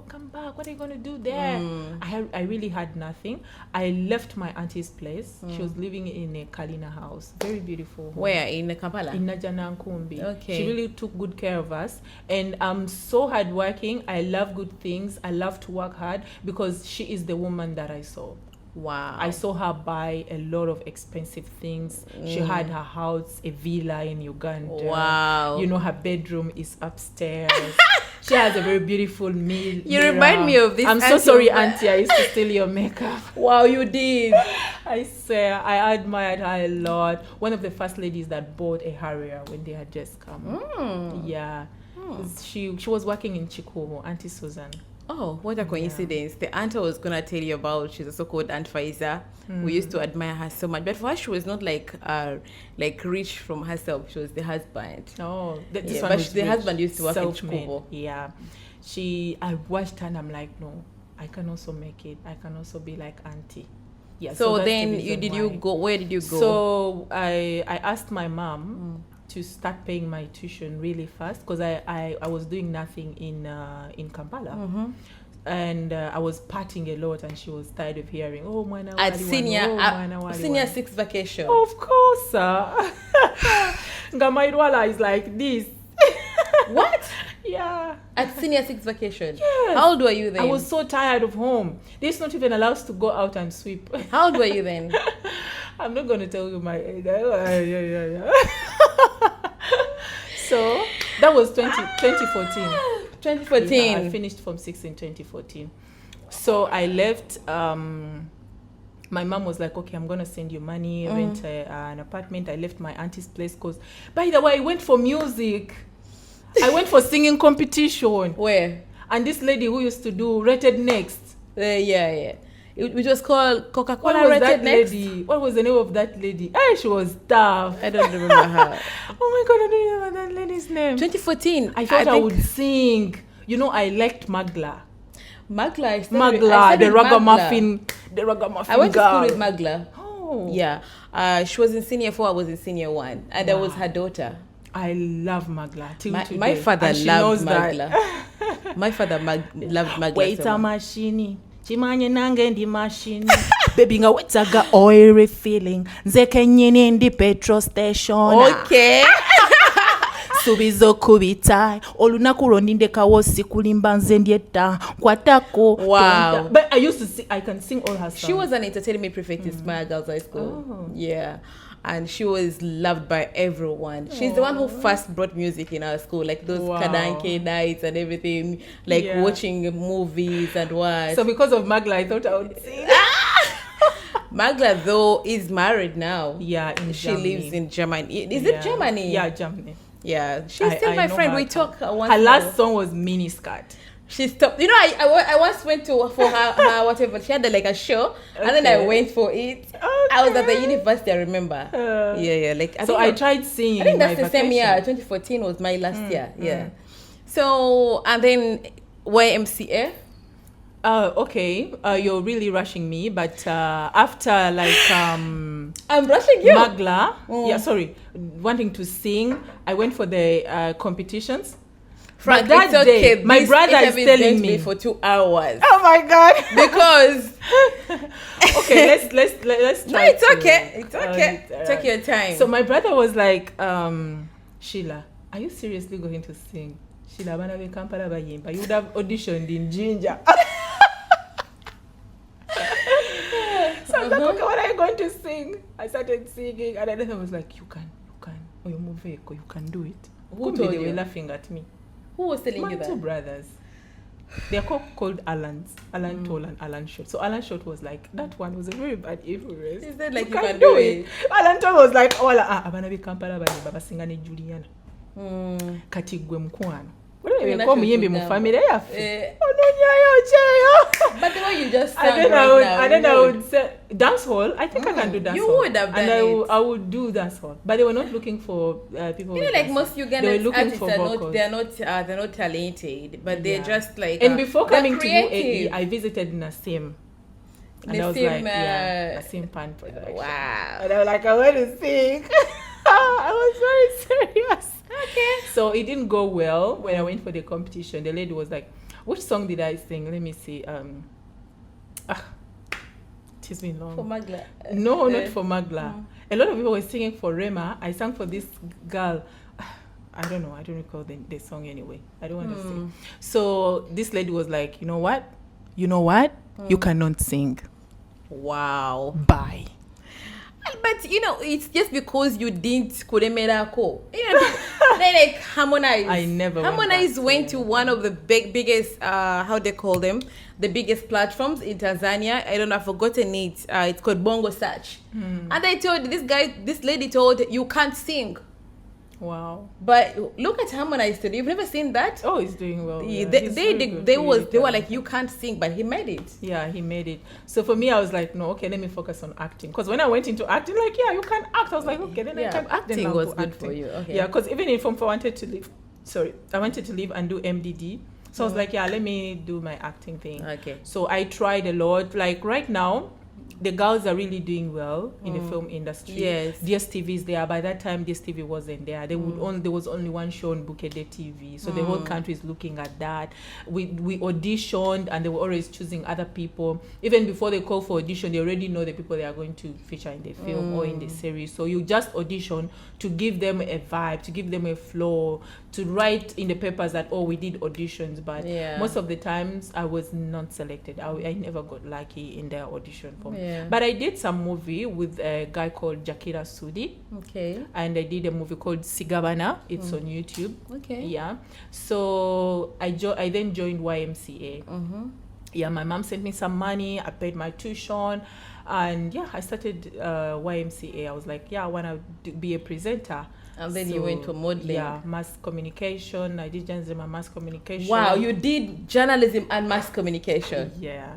come back. What are you going to do there? I really had nothing. I left my auntie's place. She was living in a Kalina house. Very beautiful home. Where? In Kampala? In Najana Nkumbi. Okay. She really took good care of us. And I'm so hardworking. I love good things. I love to work hard because she is the woman that I saw. Wow. I saw her buy a lot of expensive things. She had her house, a villa in Uganda. Wow. You know, her bedroom is upstairs. She has a very beautiful meal. You remind me of this. I'm so sorry, Auntie. I used to steal your makeup. Wow, you did. I swear, I admired her a lot. One of the first ladies that bought a Harrier when they had just come. Yeah. She was working in Chikumu, Auntie Susan. Oh, what a coincidence. The aunt I was going to tell you about, she's also called Aunt Faiza. We used to admire her so much. But for her, she was not like rich from herself. She was the husband. Oh, this one but the husband used to work in Chikubo. Yeah. I watched her and I'm like, no, I can also make it. I can also be like Auntie. Yeah. So then where did you go? So I asked my mom to start paying my tuition really fast because I was doing nothing in Kampala. And I was partying a lot, and she was tired of hearing, oh, Mwana at senior 6 vacation. Of course, Ngamairwala is like this. What? Yeah. At senior 6 vacation? Yes. How old were you then? I was so tired of home. This not even allowed us to go out and sweep. How old were you then? I'm not going to tell you my age. So that was 2014. 2014. Yeah, I finished Form 6 in 2014. So I left. My mom was like, okay, I'm going to send you money, rent an apartment. I left my auntie's place because, by the way, I went for music. I went for singing competition. Where? And this lady who used to do Rated Next. Yeah. It was called Coca-Cola Rated Next. Lady? What was the name of that lady? She was tough. I don't remember her. Oh my God, I don't remember that lady's name. 2014. I thought I would sing. You know, I liked Magla. Magla, the ragamuffin I went to girl. school with Magla. Oh. Yeah. She was in senior 4, I was in senior 1. And there was her daughter. I love Magla till today. My father loved Magla. My father loved Magla. Wait a machine. Chimanye nange ndi machine. Baby nga wetsaga oil refilling. Nzeke nyini ndi petrol station. Okay. Subizo kubita. Olunaku londinde kawosi kulimba nze ndieta. Kwatako. Wow. But I used to sing. I can sing all her songs. She was an entertainment prefect in Smile Girls High School. Oh. Yeah. And she was loved by everyone. She's the one who first brought music in our school, like those Kadanke nights and everything, like watching movies and what. So because of Magla, I thought I would sing. Magla, though, is married now. Yeah, she lives in Germany. Is it Germany? Yeah, Germany. Yeah, she's still my friend. We talk once. Her last song was Mini Skirt. She stopped. You know, I once went for her whatever. She had a show, and then I went for it. Okay. I was at the university. I remember. Yeah. Like I tried singing. I think that's the same year. 2014 was my last year. Yeah. So and then YMCA. Okay. You're really rushing me, but after like I'm rushing you. Magla, wanting to sing, I went for the competitions. Frank, but that it's okay. day, my brother is telling me for 2 hours. Oh my God! Because okay, let's try. No, it's okay. It's okay. Take your time. So my brother was like, Sheila, are you seriously going to sing? Sheila, you would have auditioned in Ginger. So I was like, okay, what are you going to sing? I started singing, and then I was like, you can, or you can do it. Who told they you? were laughing at me. Who was telling you My that? 2 brothers. They're called Alans, Alan Tall and Alan Short. So Alan Short was like, that one was a very bad influence. He said like you can do it. Alan Tall was like, oh, abana be Kampala bani baba singa ne Juliana. Kati gwe mkwano. Ko muyimbi mu family yafe. Ononyayo cheyo. But the way you just sang and then I would say dance hall. I think I can do dance hall. You would have done it. I would do dance hall. But they were not looking for people. You know, like most Ugandan artists they're not talented, but they're just like. And before coming to UAE, I visited Nassim. And I was like, Nassim Pan production. Wow. And I was like, I want to sing. I was very serious. Okay. So it didn't go well when I went for the competition. The lady was like, which song did I sing? Let me see. It's been long. For Magla? No, not for Magla. A lot of people were singing for Rema. I sang for this girl. I don't know. I don't recall the song anyway. I don't want to sing. So this lady was like, you know what? You cannot sing. Wow. Bye. But you know, it's just because you didn't kuremera ko. You know, they like Harmonize. I never Harmonize went to one of the biggest how they call them, the biggest platforms in Tanzania. I don't know, I've forgotten it. It's called Bongo Search. And they told this lady told you can't sing. Wow. But look at Harmonize today. You've never seen that? Oh, he's doing well. Yeah. They were like, you can't sing, but he made it. Yeah, he made it. So for me, I was like, no, okay, let me focus on acting. Because when I went into acting, like, yeah, you can act. I was like, okay, then I can act. Acting was good for you. Okay. Yeah, because even if I wanted to leave, I wanted to leave and do MDD. So I was like, yeah, let me do my acting thing. Okay. So I tried a lot. Like right now, the girls are really doing well in the film industry. Yes. DSTV is there. By that time, DSTV wasn't there. There was only one show on Bukede TV. So the whole country is looking at that. We auditioned and they were always choosing other people. Even before they call for audition, they already know the people they are going to feature in the film or in the series. So you just audition to give them a vibe, to give them a flow, to write in the papers that, oh, we did auditions. But most of the times, I was not selected. I never got lucky in their audition form. Yeah. But I did some movie with a guy called Jakira Sudi. Okay. And I did a movie called Sigabana. It's on YouTube. Okay. Yeah. So I then joined YMCA. Yeah, my mom sent me some money. I paid my tuition. And yeah, I started YMCA. I was like, yeah, I want to be a presenter. And then you went to modeling. Yeah, mass communication. I did journalism and mass communication. Wow, you did journalism and mass communication. Yeah.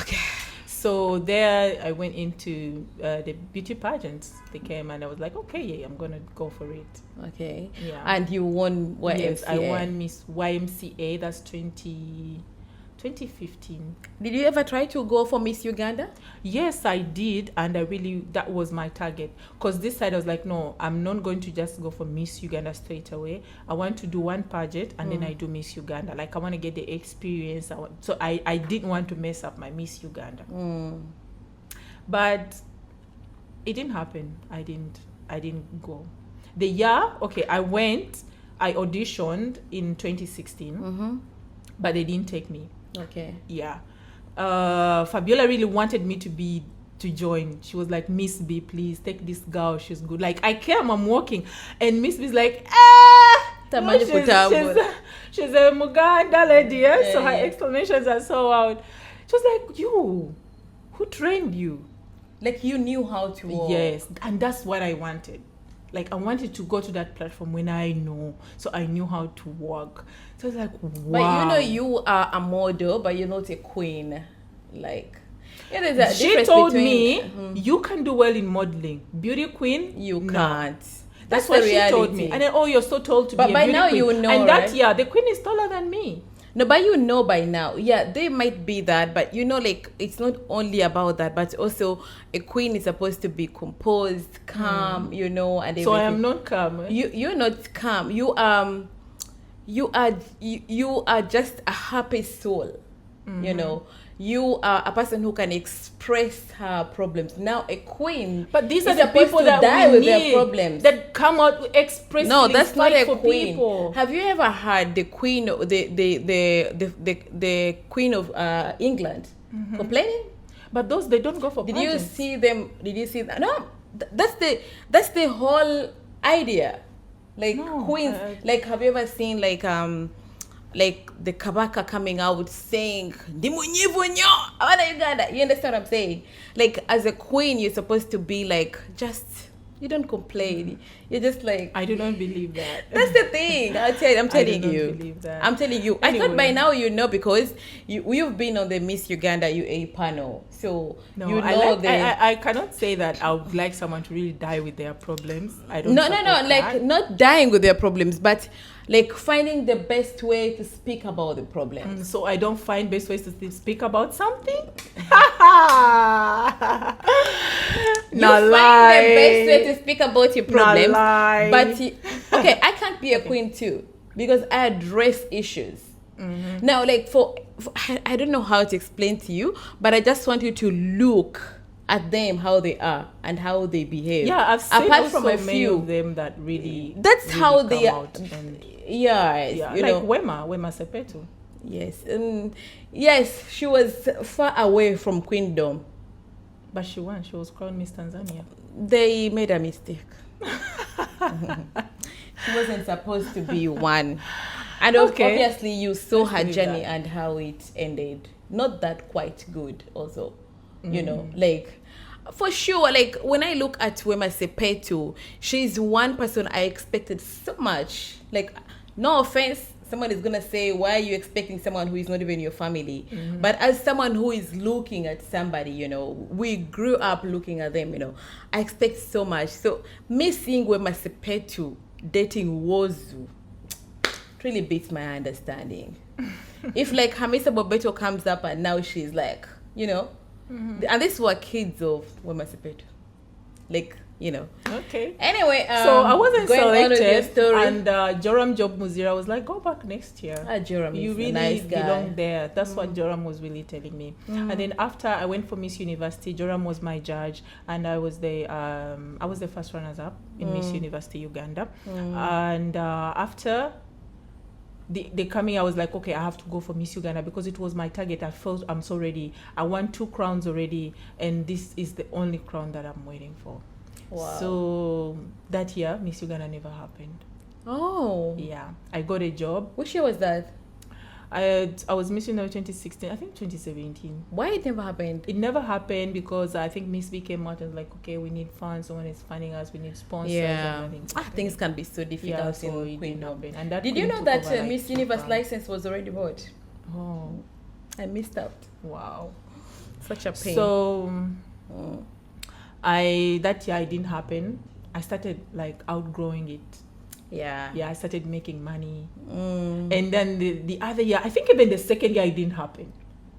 Okay. So there I went into the beauty pageants. They came and I was like, okay, yeah, I'm going to go for it. Okay. Yeah. And you won YMCA? Yes, I won Miss YMCA. That's 2015. Did you ever try to go for Miss Uganda? Yes, I did. And that was my target. Because this side I was like, no, I'm not going to just go for Miss Uganda straight away. I want to do one pageant and then I do Miss Uganda. Like I want to get the experience. So I didn't want to mess up my Miss Uganda. But it didn't happen. I didn't go. The year, okay, I auditioned in 2016, but they didn't take me. Okay. Yeah. Fabiola really wanted me to join. She was like, Miss B, please take this girl. She's good. Like I came, I'm walking, and Miss B's like, no, she's a Muganda lady, yeah? So her explanations are so out. She was like, who trained you? Like you knew how to walk. Yes, and that's what I wanted. Like I wanted to go to that platform when I know, so I knew how to walk. So I was like, wow. But you know, you are a model, but you're not a queen. Like, there's a she told me, you can do well in modeling. Beauty queen, you can't. That's what she told me. And then, you're so tall to be a beauty queen. But by now you know, and that year, the queen is taller than me. No, but you know by now, yeah, they might be that, but you know, like, it's not only about that, but also a queen is supposed to be composed, calm, you know, and everything. So I am not calm. You're not calm. You are just a happy soul, you know. You are a person who can express her problems. Now, a queen, but these are the people that die we with need, their problems, that come out express. No, that's not a queen. People. Have you ever heard the queen, the queen of England complaining? But those, they don't go for. Did pageants. you see them? Did you see that? No, that's the whole idea. Like, no, queens. Like, have you ever seen like the Kabaka coming out saying "Ndi munyivunya abana Uganda"? You understand what I'm saying? Like, as a queen, you're supposed to be like, just, you don't complain. You're just like, I do not believe that. That's the thing. I'm telling you. I don't believe that. I'm telling you. Anyway. I thought by now you know, because you've been on the Miss Uganda UAE panel, so no, you know. I cannot say that I would like someone to really die with their problems. I don't. No. Like, not dying with their problems, but like finding the best way to speak about the problems. So I don't find best ways to speak about something. You find the best way to speak about your problems, but okay, I can't be a queen too, because I address issues. Now, like, for I don't know how to explain to you, but I just want you to look at them, how they are and how they behave. Yeah, I've seen apart also from a many few of them that really. That's really how they are. Yeah, you like know. Wema Sepetu. Yes, yes, she was far away from queendom. But she won. She was crowned Miss Tanzania. They made a mistake. She wasn't supposed to be one. And obviously you saw her journey and how it ended. Not that quite good also. You know, like, for sure, like, when I look at Wema Sepetu, she's one person I expected so much. Like, no offense, someone is gonna say, why are you expecting someone who is not even your family? But as someone who is looking at somebody, you know, we grew up looking at them, you know, I expect so much. So me seeing Wema Sepetu dating Wozu, it really beats my understanding. If like Hamisa Bobeto comes up and now she's like, you know, and these were kids of Wema Sepetu, like, you know. Okay. Anyway, so I wasn't selected, and Joram Job Muzira was like, go back next year. Joram, you really a nice guy. belong there. That's what Joram was really telling me. And then after I went for Miss University, Joram was my judge, and I was the first runners up in Miss University Uganda. And after they coming, I was like, okay, I have to go for Miss Uganda because it was my target. I felt I'm so ready. I won 2 crowns already, and this is the only crown that I'm waiting for. Wow. So that year, Miss Uganda never happened. Oh. Yeah. I got a job. Which year was that? I was Miss Uganda 2016, I think 2017. Why it never happened? It never happened because I think Miss B came out and was like, okay, we need funds, someone is funding us, we need sponsors. Yeah. And things can be so difficult so in Queendom. And that did you know that like Miss Universe license was already bought? Oh. I missed out. Wow. Such a pain. So that year it didn't happen. I started like outgrowing it. Yeah, I started making money. And then the other year, I think even the second year it didn't happen.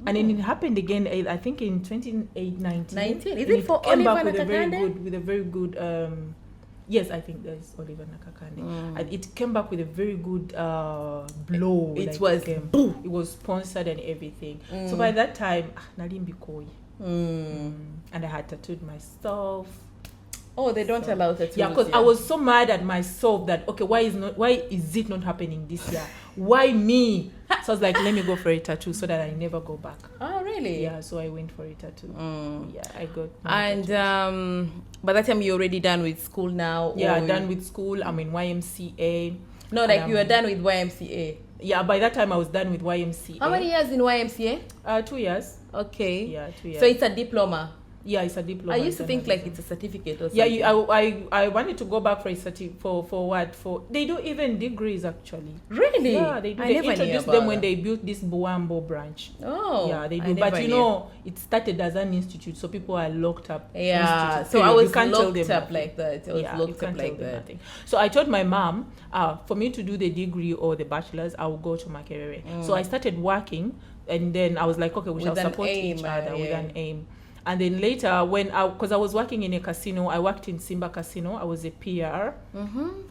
And then it happened again, I think in 2019. Is it for Oliver Nakakande? With a very good yes, I think there's Oliver Nakakande. And it came back with a very good blow. It was sponsored and everything. So by that time, Nalimbikoi. And I had tattooed myself. Oh, they don't allow tattoos. Yeah, because I was so mad at myself that, okay, why is it not happening this year? Why me? So I was like, let me go for a tattoo so that I never go back. Oh, really? Yeah, so I went for a tattoo. Yeah, I got. And by that time, you're already done with school now? Yeah, done with school. I'm in YMCA. No, like you were done with YMCA. Yeah, by that time I was done with YMCA. How many years in YMCA? 2 years. Okay. Yeah, 2 years. So it's a diploma? Yeah, it's a diploma. I used to think like it's a certificate or something. Yeah, I wanted to go back for a for what? For they do even degrees actually. Really? Yeah, they do. They introduced them when they built this Boambo branch. Oh. Yeah, they do. But you know, it started as an institute, so people are locked up. Yeah. Institute. So I was you can't locked tell them up like that. I was locked up like that. Nothing. So I told my mom, for me to do the degree or the bachelor's, I will go to Makerere. So I started working, and then I was like, okay, we shall support each other with an aim. And then later, because I was working in a casino, I worked in Simba Casino. I was a PR.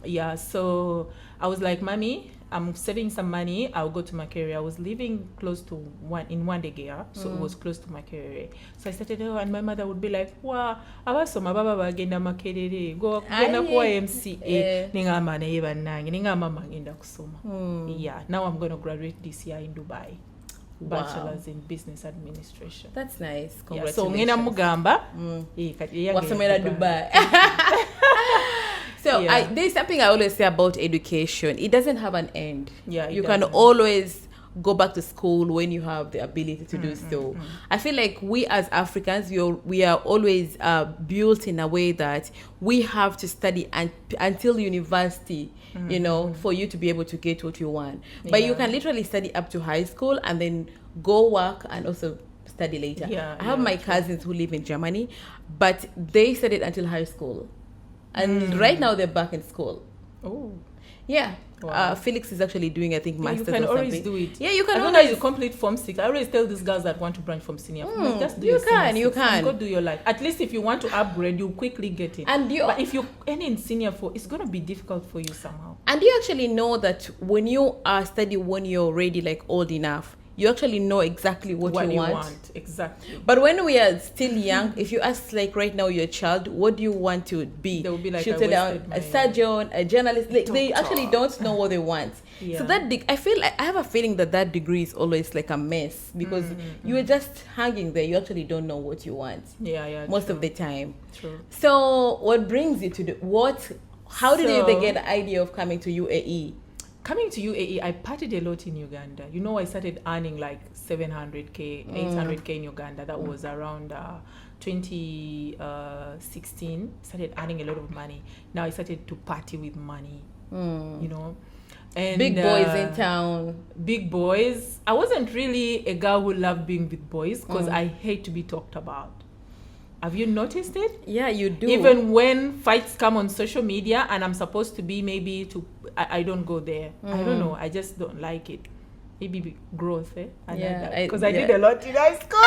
Yeah, so I was like, Mommy, I'm saving some money. I'll go to Makerere. I was living close to Wandegea, so it was close to Makerere. So I started, and my mother would be like, "Wow, abasoma baba bagenda Makerere. Go genda ku MCA. Ninga mama neba nange. Ninga mama ngenda kusoma." Yeah, now I'm going to graduate this year in Dubai. Bachelor's in business administration. That's nice. Congratulations. So ngena mugamba wasomera Dubai. So there's something I always say about education. It doesn't have an end. Yeah, you can always go back to school when you have the ability to do so. I feel like we as Africans, we are always built in a way that we have to study until university, you know, for you to be able to get what you want. But you can literally study up to high school and then go work and also study later. I have my cousins who live in Germany, but they studied until high school. And right now they're back in school. Oh. Yeah. Wow. Felix is actually doing, I think, masters or something. You can always do it. Yeah, you can. As long as you complete Form 6. I always tell these girls that want to branch from senior. Just do you can. Go do your life. At least if you want to upgrade, you quickly get it. But if you end in senior 4, it's going to be difficult for you somehow. And you actually know that when you are studying, when you're already like old enough, you actually know exactly what you want. Exactly. But when we are still young, if you ask like right now your child, what do you want to be? They will be like, a surgeon, a journalist. They actually don't know what they want. So I feel like I have a feeling that degree is always like a mess because you are just hanging there. You actually don't know what you want. Most of the time. True. So what brings you to how did you even get the idea of coming to UAE? Coming to UAE, I partied a lot in Uganda. You know, I started earning like 700K, 800K in Uganda. That was around 2016. Started earning a lot of money. Now I started to party with money, you know. And big boys in town. Big boys. I wasn't really a girl who loved being with boys because I hate to be talked about. Have you noticed it? Yeah, you do. Even when fights come on social media and I'm supposed to be I don't go there. I don't know. I just don't like it. Maybe growth, because I did a lot in high school.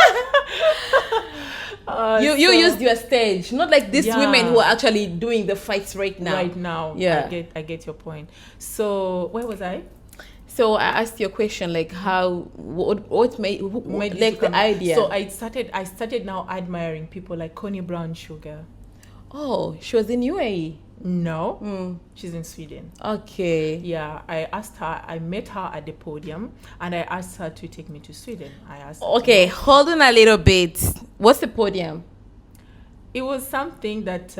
You used your stage, not like these women who are actually doing the fights right now. Right now, I get your point. So where was I? So I asked you a question like what made like the idea. So I started now admiring people like Connie Brown Sugar. Oh, she was in UAE. No, she's in Sweden. Okay. Yeah, I met her at the podium and I asked her to take me to Sweden. Okay, hold on a little bit. What's the podium? It was something that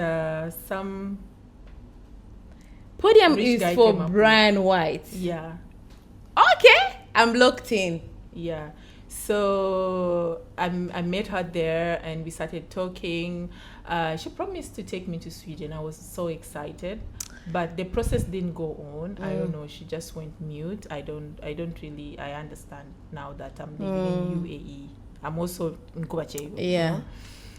podium is for Brian White. Yeah. Okay, I'm locked in. Yeah. So I met her there and we started talking. She promised to take me to Sweden. I was so excited, but the process didn't go on. I don't know. She just went mute. I understand now that I'm living in UAE. I'm also in Kubache. Yeah. You know?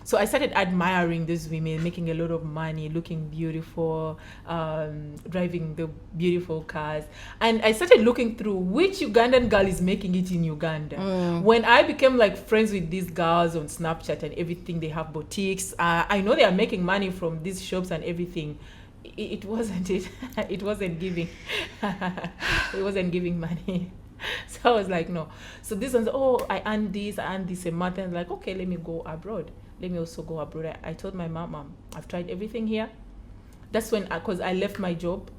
So I started admiring these women, making a lot of money, looking beautiful, driving the beautiful cars. And I started looking through which Ugandan girl is making it in Uganda. When I became like friends with these girls on Snapchat and everything, they have boutiques. I know they are making money from these shops and everything. It wasn't it. It wasn't giving. It wasn't giving money. So I was like, no. So this one's, I earn this a month. And I'm like, okay, let me go abroad. Let me also go abroad. I told my mom, I've tried everything here. That's when, because I left my job,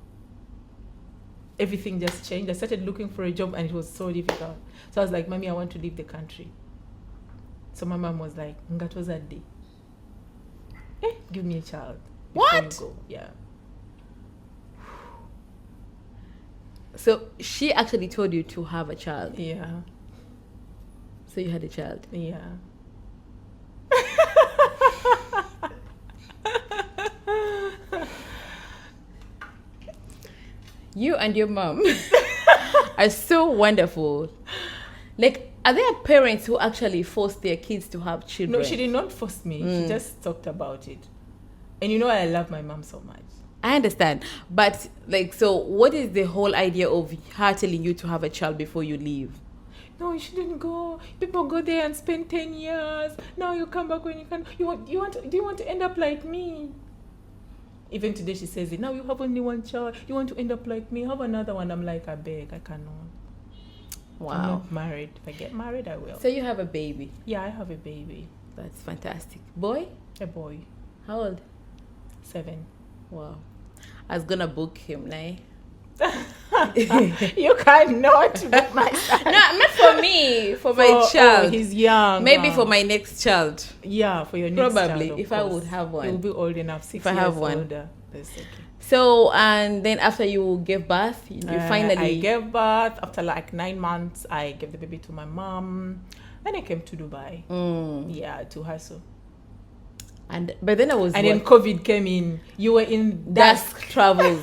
everything just changed. I started looking for a job and it was so difficult. So I was like, Mommy, I want to leave the country. So my mom was like, Ngatozadi. Give me a child. What? Yeah. So she actually told you to have a child. Yeah. So you had a child. Yeah. You and your mom are so wonderful. Like, are there parents who actually force their kids to have children? No, she did not force me. She just talked about it. And you know, I love my mom so much. I understand. But, like, so what is the whole idea of her telling you to have a child before you leave? No, you shouldn't go. People go there and spend 10 years. Now you come back when you can. Do you want to end up like me? Even today she says it. Now you have only one child. You want to end up like me? Have another one. I'm like, I beg. I cannot. Wow. I'm not married. If I get married, I will. So you have a baby? Yeah, I have a baby. That's fantastic. Boy? A boy. How old? 7. Wow. I was gonna book him, nah? You cannot book my son. No, not for me, for my child. Oh, he's young. Maybe for my next child. Yeah, for your next Probably, child, if I would have one. He'll be old enough, 6 If I years have one. older. That's okay. So, and then after you gave birth, you finally... I gave birth. After like 9 months, I gave the baby to my mom. Then I came to Dubai. Yeah, to hustle. But then I was... And then COVID came in. You were in Dusk Travels.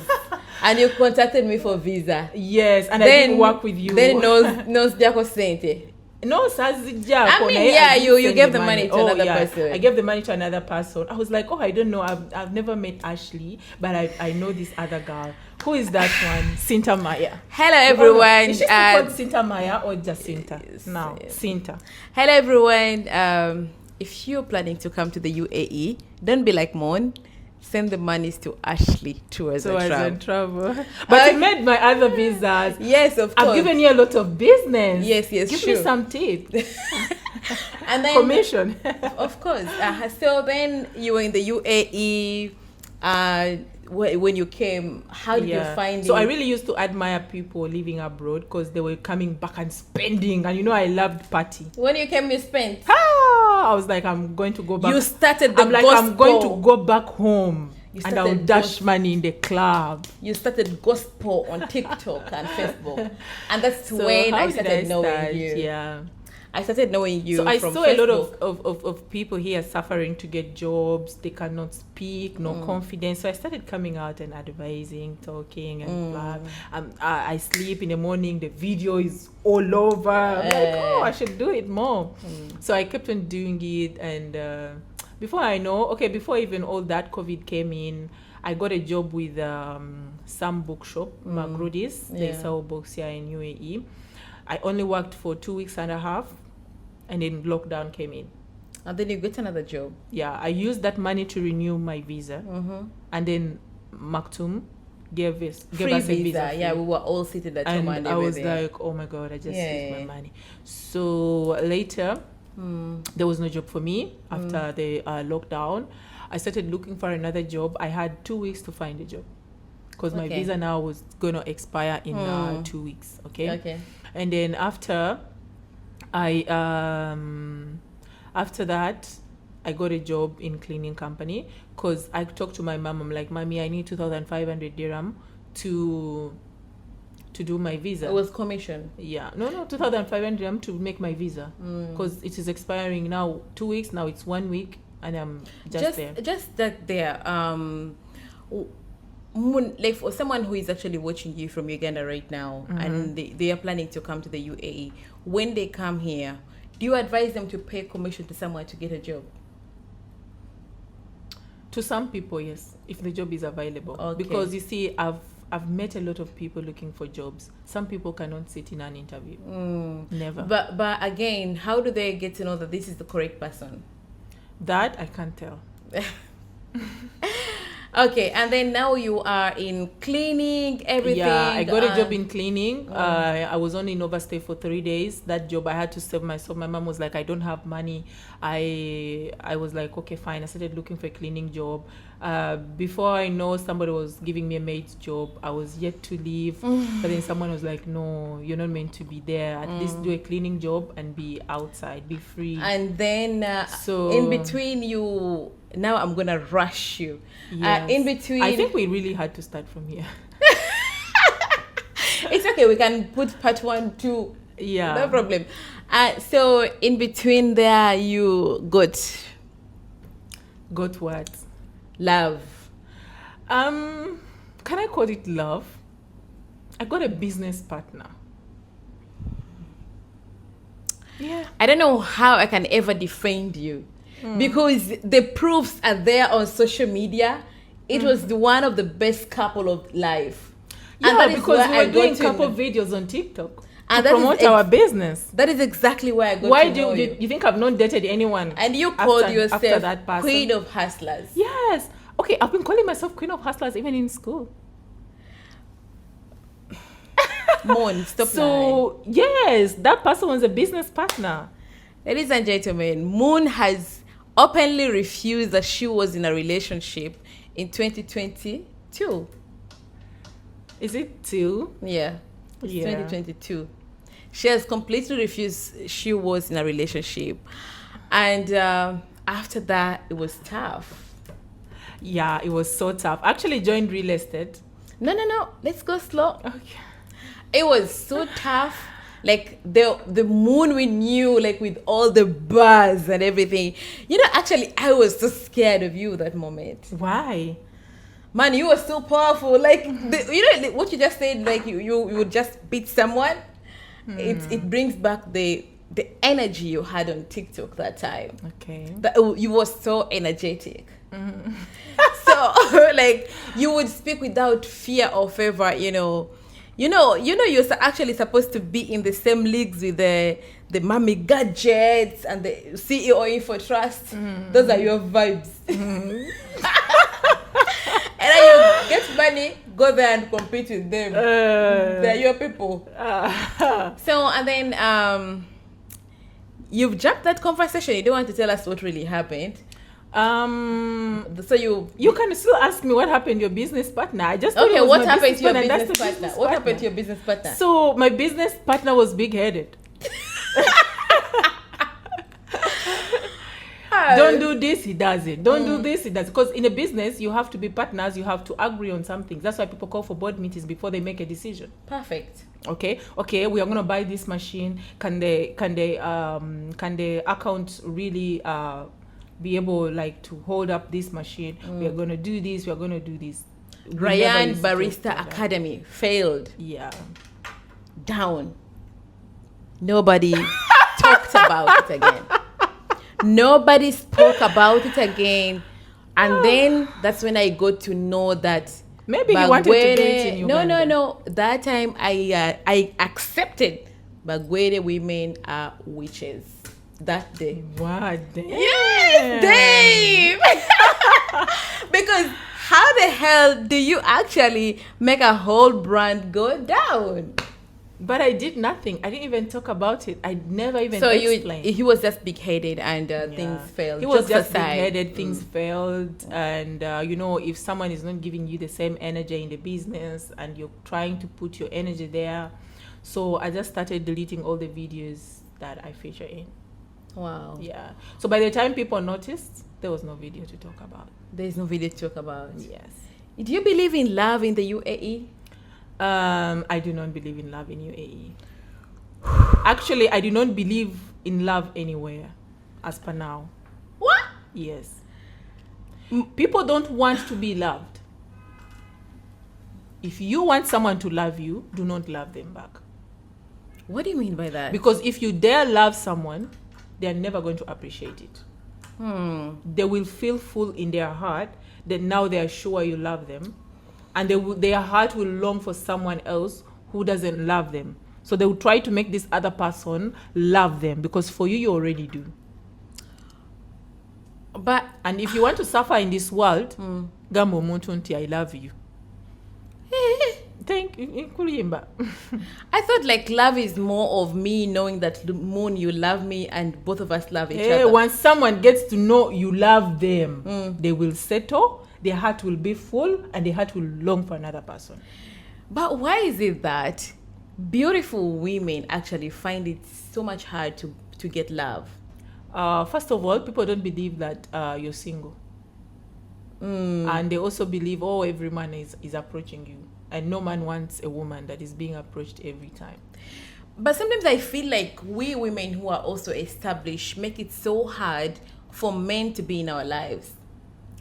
And you contacted me for visa. Yes, and then, I didn't work with you. Then knows Jaco Sente. No, I mean, yeah, you gave the money to another person. I gave the money to another person. I was like, oh, I don't know. I've never met Ashley, but I know this other girl. Who is that one? Cinta Maya. Hello, everyone. Is she called Cinta Maya or Jacinta? No, Cinta. Hello, everyone. If you're planning to come to the UAE, don't be like Moon. Send the monies to Ashley towards a travel. But you made my other visas. Yes, of course. I've given you a lot of business. Yes, Give me some tips. And then commission. Of course. So then you were in the UAE. When you came, how did you find it? So I really used to admire people living abroad because they were coming back and spending. And you know, I loved party. When you came, you spent. I was like, I'm going to go back. You started the I'm like, gospel. I'm going to go back home. And I'll dash money in the club. You started gospel on TikTok and Facebook. And that's when I started knowing you. Yeah. I started knowing you. So I from saw Facebook. a lot of people here suffering to get jobs. They cannot speak, no confidence. So I started coming out and advising, talking, and blah. I sleep in the morning. The video is all over. I'm like, oh, I should do it more. So I kept on doing it, and before even all that COVID came in, I got a job with some bookshop, Magrudi's. They sell books here in UAE. I only worked for 2 weeks and a half, and then lockdown came in. And then you get another job. Yeah, I used that money to renew my visa, and then Maktoum gave us a visa. Yeah, we were all seated at home, and I was like, oh my god, I just used my money. So later, there was no job for me after the lockdown. I started looking for another job. I had 2 weeks to find a job because my visa now was going to expire in 2 weeks. Okay. And then after that, I got a job in cleaning company because I talked to my mom. I'm like, Mommy, I need 2,500 dirham to do my visa. It was commission. Yeah. No, 2,500 dirham to make my visa because it is expiring now 2 weeks. Now it's 1 week and I'm just there. Just that there. Like for someone who is actually watching you from Uganda right now and they are planning to come to the UAE, when they come here, do you advise them to pay commission to someone to get a job? To some people, yes, if the job is available. Because you see, I've met a lot of people looking for jobs. Some people cannot sit in an interview. Never. But again, how do they get to know that this is the correct person? That I can't tell. Okay, and then now you are in cleaning, everything. Yeah, I got a job in cleaning. I was only in overstay for 3 days. That job, I had to save myself. My mom was like, I don't have money. I was like, okay, fine. I started looking for a cleaning job. Before I know, somebody was giving me a maid's job. I was yet to leave. But then someone was like, no, you're not meant to be there. At least do a cleaning job and be outside, be free. And then in between you... Now I'm going to rush you. Yes. In between... I think we really had to start from here. It's okay. We can put part 1, 2. Yeah. No problem. So in between there, you got... Got what? Love. Can I call it love? I got a business partner. Yeah. I don't know how I can ever defend you because the proofs are there on social media. It was one of the best couple of life. Yeah, and that is because where we I were doing got to couple know- videos on TikTok And to that is promote our business. That is exactly why I got Why to do know you think I've not dated anyone? And you called after yourself that person? Queen of Hustlers. Yes. Okay, I've been calling myself Queen of Hustlers even in school. Moon, stop lying. So yes, that person was a business partner. Ladies and gentlemen, Moon has openly refused that she was in a relationship in 2022. Is it two? Yeah, it's Yeah. 2022. She has completely refused she was in a relationship. And after that, it was tough. Yeah, it was so tough. Actually joined real estate. No. Let's go slow. Okay. It was so tough. Like the Moon we knew, like with all the buzz and everything. You know, actually, I was so scared of you that moment. Why? Man, you were so powerful. Like, you know what you just said. Like you would just beat someone. It brings back the energy you had on TikTok that time. Okay. That you were so energetic. So like you would speak without fear or favor. You're actually supposed to be in the same leagues with the mommy gadgets and the CEO Info Trust. Those are your vibes. And then you get money, go there and compete with them. They're your people. So, and then you've jumped that conversation. You don't want to tell us what really happened. So you can still ask me what happened to your business partner. I just told you it was what my happened to your partner, and business that's the partner? business What happened partner. to your business partner? So my business partner was big-headed. Don't do this, he does it. Don't do this, he does it. Because in a business, you have to be partners. You have to agree on some things. That's why people call for board meetings before they make a decision. Perfect. Okay, we are gonna buy this machine. Can the account really be able like to hold up this machine? We are gonna do this. We are gonna do this. Ryan Barista Academy failed. Yeah. Down. Nobody talked about it again. Nobody spoke about it again. And then that's when I got to know that Maybe he wanted to do it in Uganda. No. That time I accepted Bagwere women are witches. That day. What? Damn. Yes, Dave. Because how the hell do you actually make a whole brand go down? But I did nothing. I didn't even talk about it. I never even explained. He was just big-headed and things failed. He was just aside. big-headed. Things failed. And, if someone is not giving you the same energy in the business and you're trying to put your energy there. So I just started deleting all the videos that I feature in. Wow. Yeah. So by the time people noticed, there was no video to talk about. There's no video to talk about. Yes. Do you believe in love in the UAE? I do not believe in love in UAE. Actually, I do not believe in love anywhere, as per now. What? Yes. People don't want to be loved. If you want someone to love you, do not love them back. What do you mean by that? Because if you dare love someone, they're never going to appreciate it. They will feel full in their heart that now they are sure you love them. And their heart will long for someone else who doesn't love them. So they will try to make this other person love them because for you already do. And if you want to suffer in this world, Gambo Muntunti, I love you. Thank you. I thought like love is more of me knowing that Moon, you love me and both of us love each other. Once someone gets to know you love them, they will settle. Their heart will be full and their heart will long for another person. But why is it that beautiful women actually find it so much hard to get love? First of all, people don't believe that you're single. And they also believe, every man is approaching you. And no man wants a woman that is being approached every time. But sometimes I feel like we women who are also established make it so hard for men to be in our lives.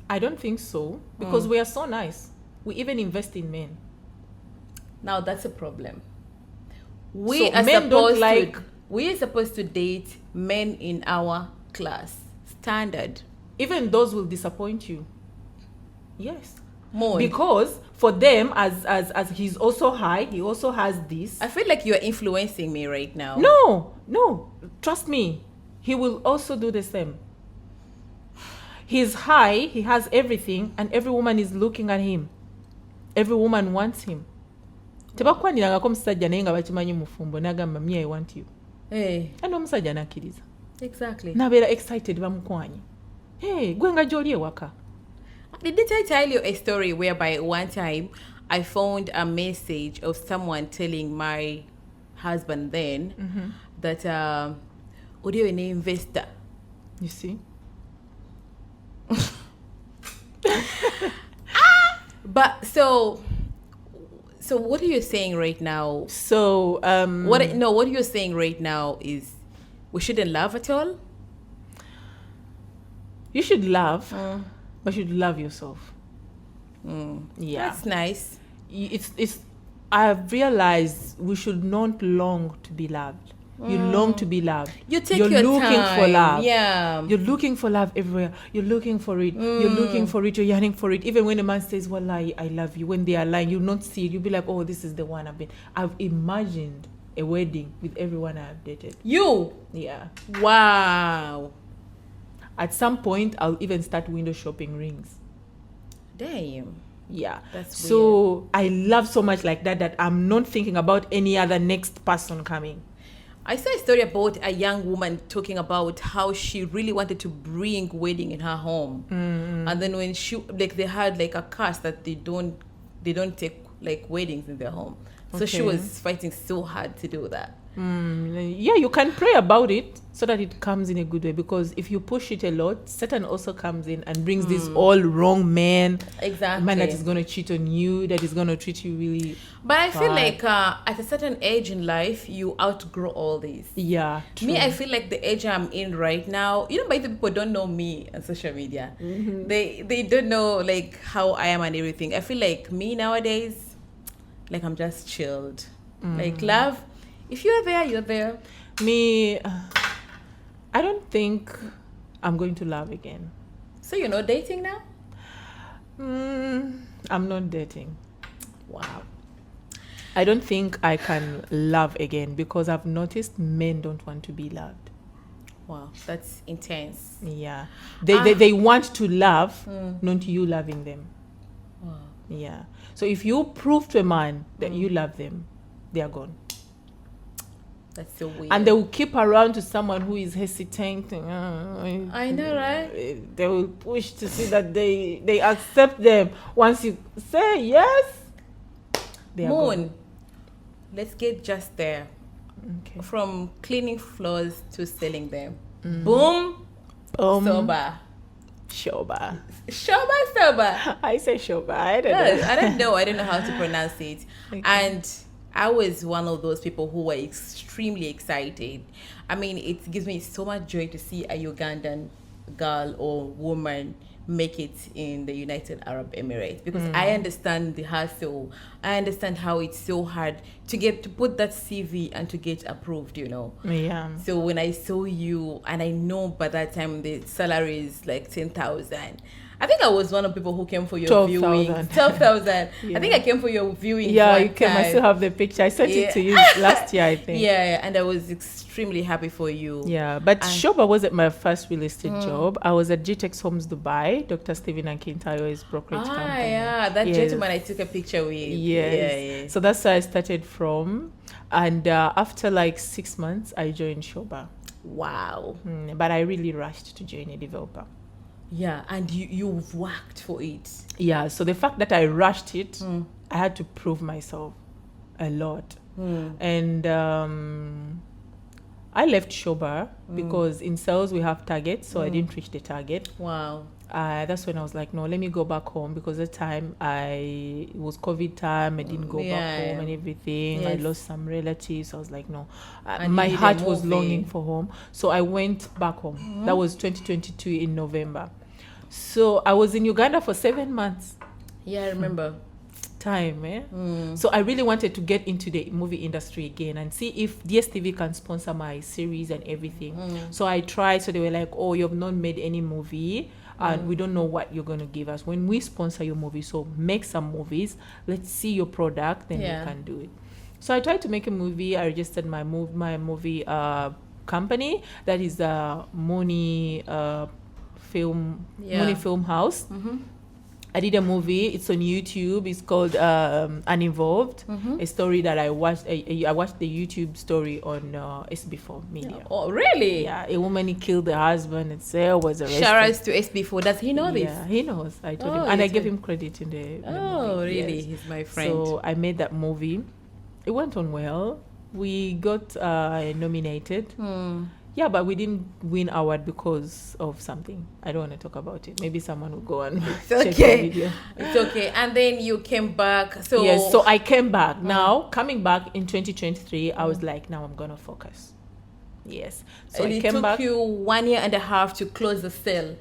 I don't think so, because we are so nice. We even invest in men. Now that's a problem. We are supposed to date men in our class standard. Even those will disappoint you. Yes. More. Because for them, as he's also high, he also has this. I feel like you're influencing me right now. No. Trust me. He will also do the same. He's high, he has everything, and every woman is looking at him. Every woman wants him. Tebakwanirangako musajja naye nga bakimanyi mufumbo n'agamba me I want you. And omusajja n'akkiriza. Exactly. N'abeera excited bamukwanye. Gwe nga gy'oli ewaka. Didn't I tell you a story whereby one time I found a message of someone telling my husband then that Udio an investor. You see? But so what are you saying right now? So what you're saying right now is we shouldn't love at all? You should love, but you should love yourself. Yeah. That's nice. It's I've realized we should not long to be loved. You long to be loved. You're looking time. For love. Yeah. You're looking for love everywhere. You're looking for it. You're looking for it. You're yearning for it. Even when a man says, well, I love you, when they are lying, you'll not see it. You'll be like, oh, this is the one I've imagined a wedding with everyone I've dated. You? Yeah. Wow. At some point, I'll even start window shopping rings. Damn. Yeah. That's so weird. I love so much like that I'm not thinking about any other next person coming. I saw a story about a young woman talking about how she really wanted to bring wedding in her home. And then when they had like a curse that they don't take like weddings in their home. So she was fighting so hard to do that. Yeah, you can pray about it so that it comes in a good way, because if you push it a lot, Satan also comes in and brings this all wrong man. Exactly. A man that is going to cheat on you, that is going to treat you really But I feel bad. like at a certain age in life, you outgrow all this. Yeah, true. Me, I feel like the age I'm in right now, by the people don't know me on social media. They don't know like how I am and everything. I feel like me nowadays, like I'm just chilled. Like love, if you're there, you're there. Me, I don't think I'm going to love again. So you're not dating now? I'm not dating. Wow. I don't think I can love again because I've noticed men don't want to be loved. Wow, that's intense. Yeah. They want to love, not you loving them. Wow. Yeah. So if you prove to a man that you love them, they are gone. That's so weird. And they will keep around to someone who is hesitating. I know, right? They will push to see that they accept them. Once you say yes, they are Moon, gone. let's get just there. Okay. From cleaning floors to selling them. Boom. Soba. Shoba. Soba. I say shoba. I don't Yes, know. I don't know how to pronounce it. Okay. And I was one of those people who were extremely excited. I mean, it gives me so much joy to see a Ugandan girl or woman make it in the United Arab Emirates, because I understand the hustle. I understand how it's so hard to put that CV and to get approved, Yeah. So when I saw you, and I know by that time the salary is like 10,000. I think I was one of the people who came for your 12,000. viewing. 12,000. Yeah. I think I came for your viewing. Yeah, one you came. I time. still have the picture. I sent it to you last year, I think. Yeah, and I was extremely happy for you. Yeah, but Shoba wasn't my first real estate job. I was at GTEX Homes Dubai, Dr. Stephen Akintayo's brokerage company. Yeah, that Yes. gentleman I took a picture with. Yes. Yeah. So that's where I started from. And after like 6 months, I joined Shoba. Wow. But I really rushed to join a developer. Yeah, and you've worked for it. Yeah, so the fact that I rushed it, I had to prove myself a lot. And I left Shoba because in sales we have targets, so I didn't reach the target. Wow. That's when I was like, no, let me go back home, because at the time it was COVID time. I didn't go back home and everything. I lost some relatives. I was like, no, my heart was longing for home. So I went back home. That was 2022 in November. So I was in Uganda for 7 months. Yeah, I remember. time. So I really wanted to get into the movie industry again and see if DSTV can sponsor my series and everything. So I tried. So they were like, oh, you've not made any movie and we don't know what you're going to give us when we sponsor your movie. So make some movies. Let's see your product, then we can do it. So I tried to make a movie. I registered my movie company, that is Moon Film House. I did a movie. It's on YouTube. It's called Uninvolved. A story that I watched. I watched the YouTube story on SB4 Media. Oh, really? Yeah, a woman killed her husband and was arrested. Shout out to SB4. Does he know this? Yeah, he knows. I told him, and I gave him credit in the movie. Oh, really? Yes. He's my friend. So I made that movie. It went on well. We got nominated. Yeah, but we didn't win award because of something. I don't want to talk about it. Maybe someone will go and check the video. It's okay. And then you came back. So yes, so I came back. Now, coming back in 2023, I was like, now I'm going to focus. Yes. So and I came took back. you 1.5 years to close the sale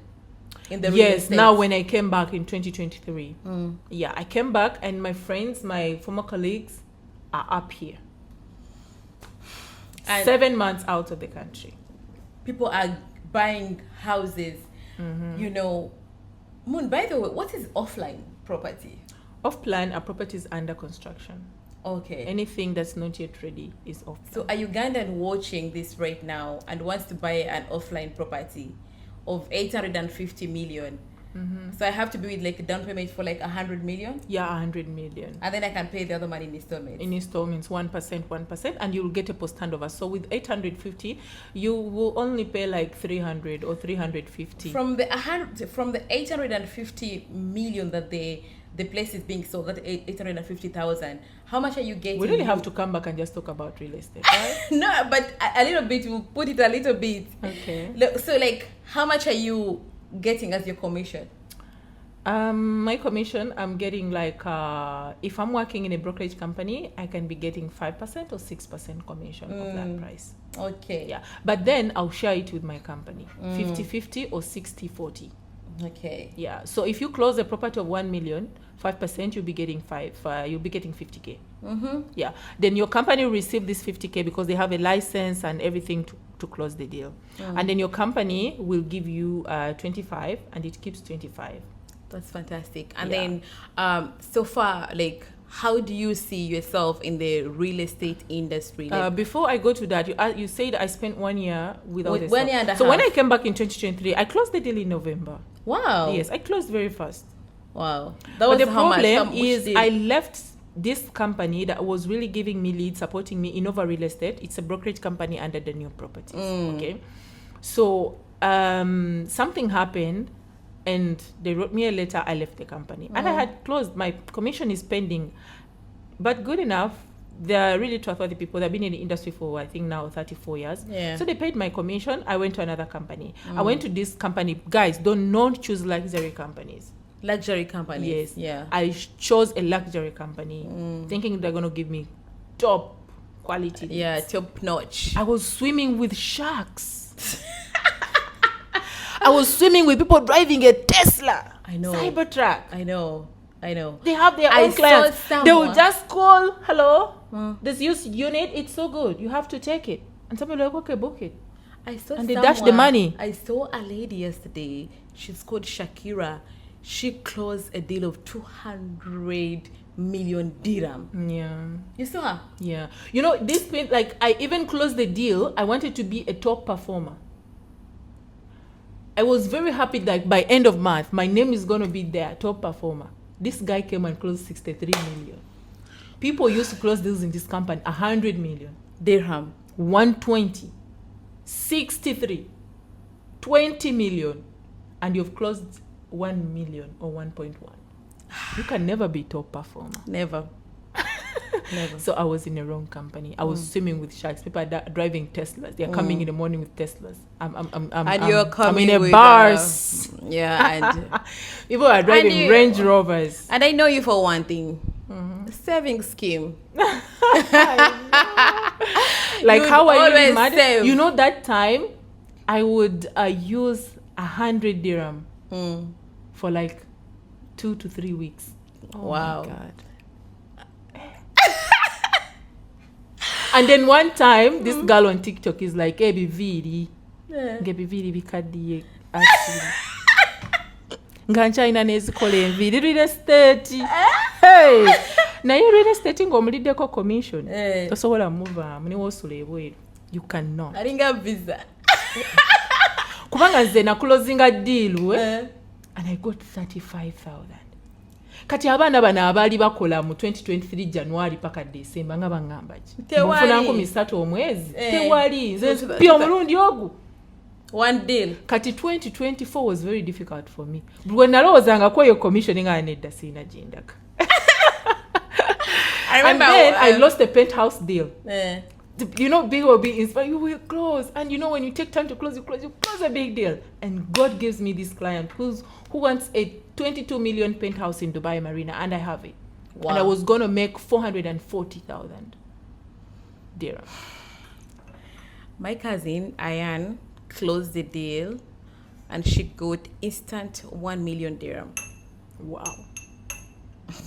in the real estate. Now when I came back in 2023, yeah, I came back and my friends, my former colleagues are up here. And 7 months out of the country. People are buying houses. You know, Moon, by the way, what is offline property? Off-plan are properties under construction. Okay. Anything that's not yet ready is off. So a Ugandan watching this right now and wants to buy an offline property of 850 million. So I have to be with like a down payment for like 100 million? Yeah, 100 million. And then I can pay the other money in installments. In installments, 1%, and you'll get a post handover. So with 850, you will only pay like 300 or 350. From the 850 million that the place is being sold, that 850,000, how much are you getting? We really have to come back and just talk about real estate, right? No, but a little bit, we'll put it a little bit. Okay. So like, how much are you getting as your commission? My commission, I'm getting like, if I'm working in a brokerage company, I can be getting 5% or 6% commission of that price. Okay. Yeah. But then I'll share it with my company, 50-50 or 60-40. Okay. Yeah. So if you close a property of 1 million, 5%, you'll be getting 50K. Yeah. Then your company will receive this 50K because they have a license and everything to close the deal. And then your company will give you 25 and it keeps 25. That's fantastic. And then so far, like, how do you see yourself in the real estate industry? Like, before I go to that, you said I spent 1 year without a 1 year and a half. So when I came back in 2023, I closed the deal in November. Wow. Yes, I closed very fast. Wow. But the problem is I left this company that was really giving me leads, supporting me in over real estate. It's a brokerage company under the new properties. Okay. So something happened and they wrote me a letter. I left the company and I had closed. My commission is pending, but good enough. They're really trustworthy people. They've been in the industry for, I think, now 34 years. Yeah. So they paid my commission. I went to another company. I went to this company. Guys, don't choose luxury companies. Luxury companies. Yes. Yeah. I chose a luxury company thinking they're going to give me top quality. Yeah, top notch. I was swimming with sharks. I was swimming with people driving a Tesla. I know. Cybertruck. I know. They have their own clients. They will just call, hello, this used unit, it's so good, you have to take it. And somebody like, okay, book it. And they dash the money. I saw a lady yesterday. She's called Shakira. She closed a deal of 200 million dirham. Yeah. You saw her? Yeah. You know, this thing, like, I even closed the deal. I wanted to be a top performer. I was very happy that by end of month, my name is going to be there, top performer. This guy came and closed 63 million. People used to close deals in this company, 100 million. Dirham. 120. 63. 20 million. And you've closed 1 million or 1.1. You can never be top performer. Never. Never. So I was in the wrong company. I was swimming with sharks. People are driving Teslas. They're coming in the morning with Teslas. You're coming I'm in with a bars. Yeah, and people are driving Range Rovers. And I know you for one thing. Saving scheme. Like, how are you mad? You know, that time I would use 100 dirham for like 2 to 3 weeks. Wow. My God. And then one time, this girl on TikTok is like, "Hey, biviri, biviri bikadiye actually." Ngancha ina nezikola enviri real estate. Hey, na you real estate ng'omuliddeko commission. Tosobola move muni wosula ebweru. You cannot. Aringa visa. Kubanga nze na closing a deal and I got 35,000. Kati abaana bano abaali bakola mu 2023 January paka December nga bangamba ki? Mufuna 3 omwezi. Tewali. Nze pia omulundi ogu. One deal. Kati 2024 was very difficult for me. When nalowoozanga ko yo commissioning nedda sina jindaga. I remember and then I lost a penthouse deal. You know, big will be inspired. You will close, and you know when you take time to close, you close a big deal. And God gives me this client who wants a 22 million penthouse in Dubai Marina, and I have it. Wow. And I was gonna make 440,000 dirham. My cousin Ayan closed the deal, and she got instant 1 million dirham. Wow.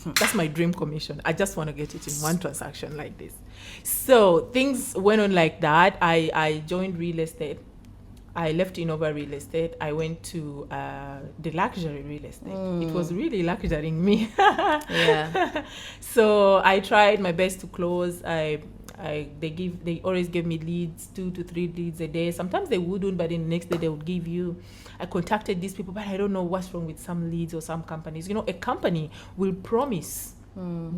That's my dream commission. I just want to get it in one transaction like this. So things went on like that. I joined real estate. I left Innova Real Estate. I went to the luxury real estate. It was really luxurying me. Yeah. So I tried my best to close. They always give me leads, 2 to 3 leads a day. Sometimes they wouldn't, but then the next day they would give you. I contacted these people, but I don't know what's wrong with some leads or some companies. You know, a company will promise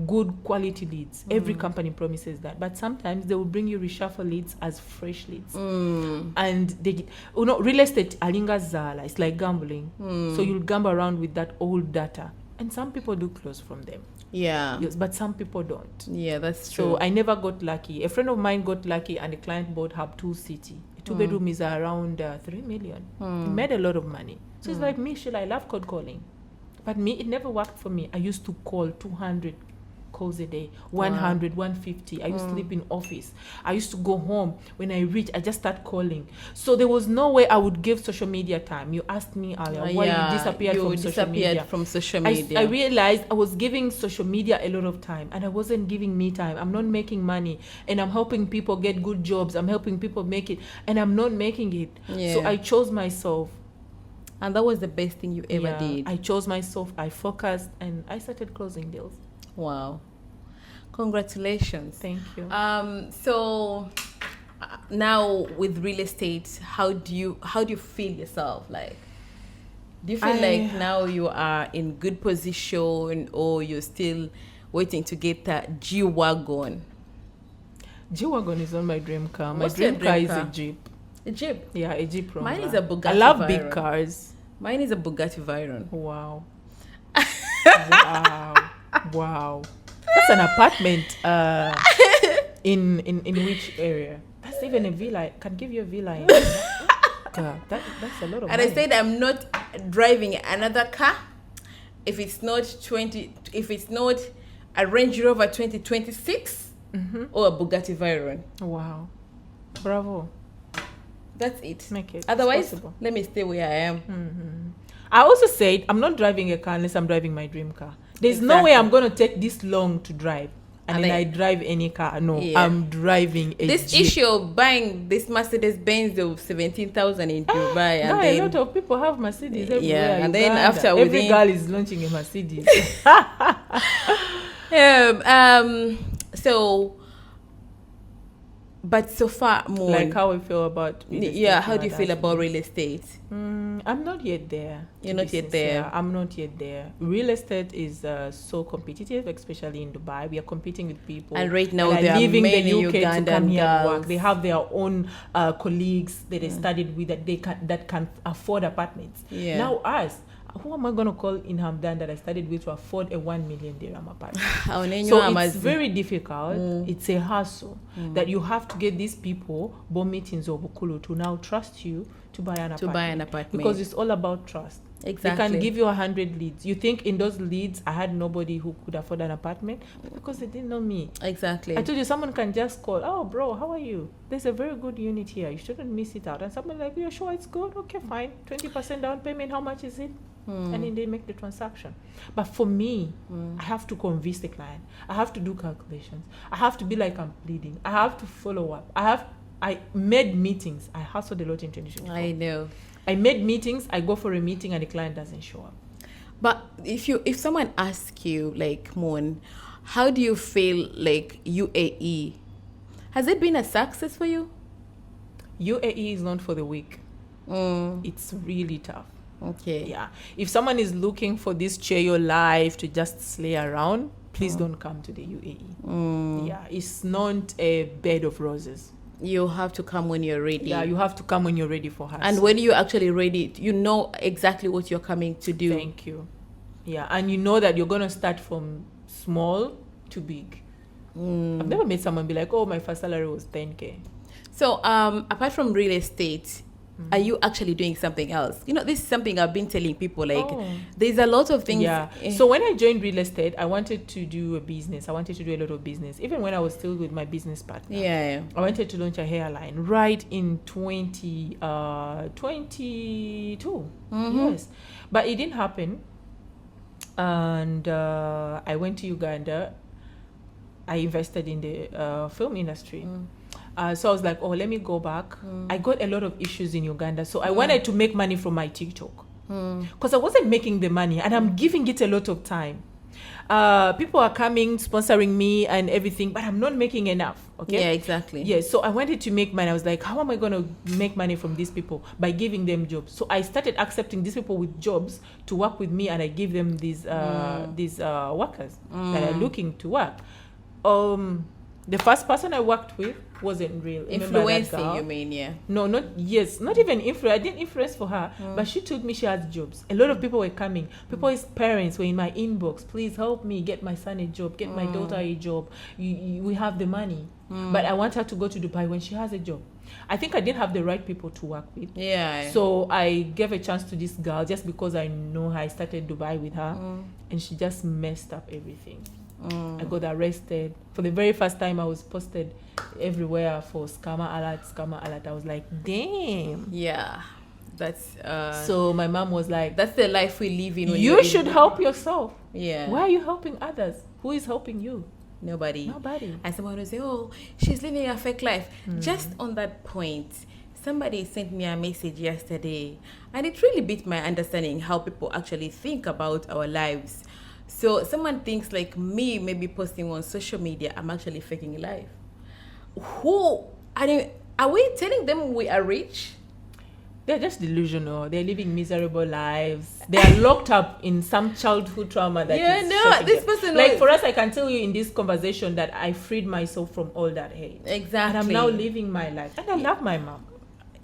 good quality leads. Every company promises that, but sometimes they will bring you reshuffle leads as fresh leads. And they, you know, real estate alinga zala. It's like gambling. So you'll gamble around with that old data, and some people do close from them. Yeah. Yes, but some people don't. Yeah, that's true. So I never got lucky. A friend of mine got lucky, and the client bought Hub 2 City. A 2-bedroom is around 3 million. He made a lot of money. So it's like me, Sheila, I love cold calling. But me, it never worked for me. I used to call 200 calls a day, 100, 150. I used to sleep in office. I used to go home. When I reach, I just start calling. So there was no way I would give social media time. You asked me earlier why you disappeared from social media. I realized I was giving social media a lot of time, and I wasn't giving me time. I'm not making money, and I'm helping people get good jobs. I'm helping people make it, and I'm not making it. Yeah. So I chose myself. And that was the best thing you ever did. I chose myself. I focused, and I started closing deals. Wow. Congratulations. Thank you. So now with real estate, how do you feel yourself? Like, do you feel like now you are in good position, or you're still waiting to get that G-Wagon? G-Wagon is not my dream car. My What's dream your car dream is car? a Jeep. A Jeep? Yeah, a Jeep Roma. Mine is a Bugatti I love Veyron. big cars. Mine is a Bugatti Veyron. Wow. Wow. That's an apartment in which area? That's even a villa. I can give you a villa in God, that's a lot of money. And I said I'm not driving another car if it's not a Range Rover 2026 or a Bugatti Veyron. Wow. Bravo. That's it. Make it. Otherwise, possible. let me stay where I am. I also said I'm not driving a car unless I'm driving my dream car. There's no way I'm going to take this long to drive. And then I drive any car. No, I'm driving a This Jeep. issue of buying this Mercedes-Benz of 17,000 in Dubai. And a lot of people have Mercedes everywhere. Yeah, and Uganda. then after every girl is launching a Mercedes. But so far, Moon, like how we feel about real estate. Yeah, how do you feel about real estate? I'm not yet there. You're not yet there. I'm not yet there. Real estate is so competitive, especially in Dubai. We are competing with people. And right now, they are leaving many the UK Ugandan to come here and girls. work. They have their own colleagues that they studied with that can afford apartments. Yeah. Now us. Who am I going to call in Hamdan that I studied with to afford a 1 million dirham apartment? So it's very difficult. It's a hassle that you have to get these people, board meetings or bukulu, to now trust you to buy an apartment. Because it's all about trust. Exactly. They can give you 100 leads. You think in those leads, I had nobody who could afford an apartment? But because they didn't know me. Exactly. I told you, someone can just call, oh, bro, how are you? There's a very good unit here. You shouldn't miss it out. And someone like, you're sure it's good? Okay, fine. 20% down payment. How much is it? and then they make the transaction. But for me, I have to convince the client. I have to do calculations. I have to be like I'm bleeding. I have to follow up. I made meetings. I hustled a lot in 2024. I know. I made meetings. I go for a meeting and the client doesn't show up. But if someone asks you, like, Moon, how do you feel like UAE? Has it been a success for you? UAE is not for the weak. It's really tough. Okay. Yeah. If someone is looking for this chair your life to just slay around, please don't come to the UAE. Yeah. It's not a bed of roses. You have to come when you're ready. Yeah, you have to come when you're ready for her. And when you're actually ready, you know exactly what you're coming to do. Thank you. Yeah, and you know that you're going to start from small to big. I've never made someone be like, oh, my first salary was 10K. So apart from real estate, are you actually doing something else? You know, this is something I've been telling people, like, there's a lot of things. Yeah. So when I joined real estate, I wanted to do a business. I wanted to do a lot of business. Even when I was still with my business partner. Yeah. I wanted to launch a hairline right in 2022. Yes. But it didn't happen. And I went to Uganda. I invested in the film industry. So I was like, oh, let me go back. I got a lot of issues in Uganda. So I wanted to make money from my TikTok. Because I wasn't making the money and I'm giving it a lot of time. People are coming, sponsoring me and everything, but I'm not making enough. Okay. Yeah, exactly. Yeah. So I wanted to make money. I was like, how am I going to make money from these people? By giving them jobs. So I started accepting these people with jobs to work with me, and I give them these workers that are looking to work. The first person I worked with wasn't real. Influencing, you mean? Yeah. No, not even influence. I didn't influence for her, but she told me she has jobs. A lot of people were coming. People's parents were in my inbox. Please help me get my son a job, get my daughter a job. We have the money, but I want her to go to Dubai when she has a job. I think I didn't have the right people to work with. Yeah. So I gave a chance to this girl just because I know her. I started Dubai with her, and she just messed up everything. I got arrested. For the very first time, I was posted everywhere for scammer alert. I was like, damn. Yeah. That's so my mom was like, that's the life we live in. You should help yourself. Yeah. Why are you helping others? Who is helping you? Nobody. And someone will say, oh, she's living a fake life. Just on that point, somebody sent me a message yesterday, and it really beat my understanding how people actually think about our lives. So someone thinks like me, maybe posting on social media, I'm actually faking life. Are we telling them we are rich? They're just delusional. They're living miserable lives. They are locked up in some childhood trauma that this person like for us, I can tell you in this conversation that I freed myself from all that hate. Exactly. And I'm now living my life. And I love my mom.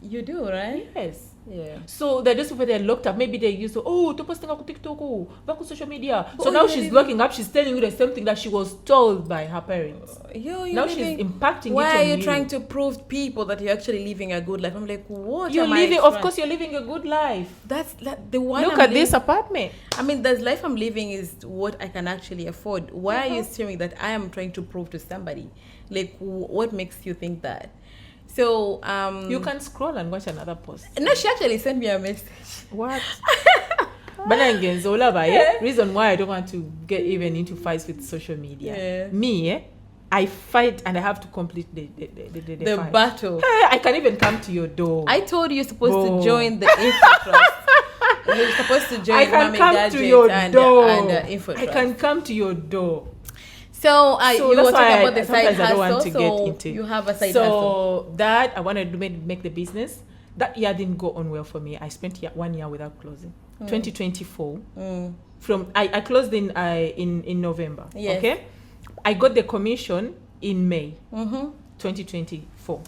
You do, right? Yes. Yeah. So they're just people they're locked up. Maybe they used to, to posting on TikTok, back on social media. So now she's locking up. She's telling you the same thing that she was told by her parents. Now she's impacting. Why are you trying to prove people that you're actually living a good life? I'm like, what? You're living. Of course, you're living a good life. That's the one. Look at this apartment. I mean, the life I'm living is what I can actually afford. Why are you saying that I am trying to prove to somebody? Like, what makes you think that? So you can scroll and watch another post. No, she actually sent me a message. What? Reason why I don't want to get even into fights with social media. Yeah. Me, I fight and I have to complete the fight. Battle. I can even come to your door. I told you you're supposed to join the Info Trust. You're supposed to join I can come to your door. Info I can come to your door. So you were talking about the side hustle. I don't want to get into. You have a side hustle. So that I wanted to make the business. That year didn't go on well for me. I spent 1 year without closing. 2024. From I closed in November. Yes. Okay. I got the commission in May 2024.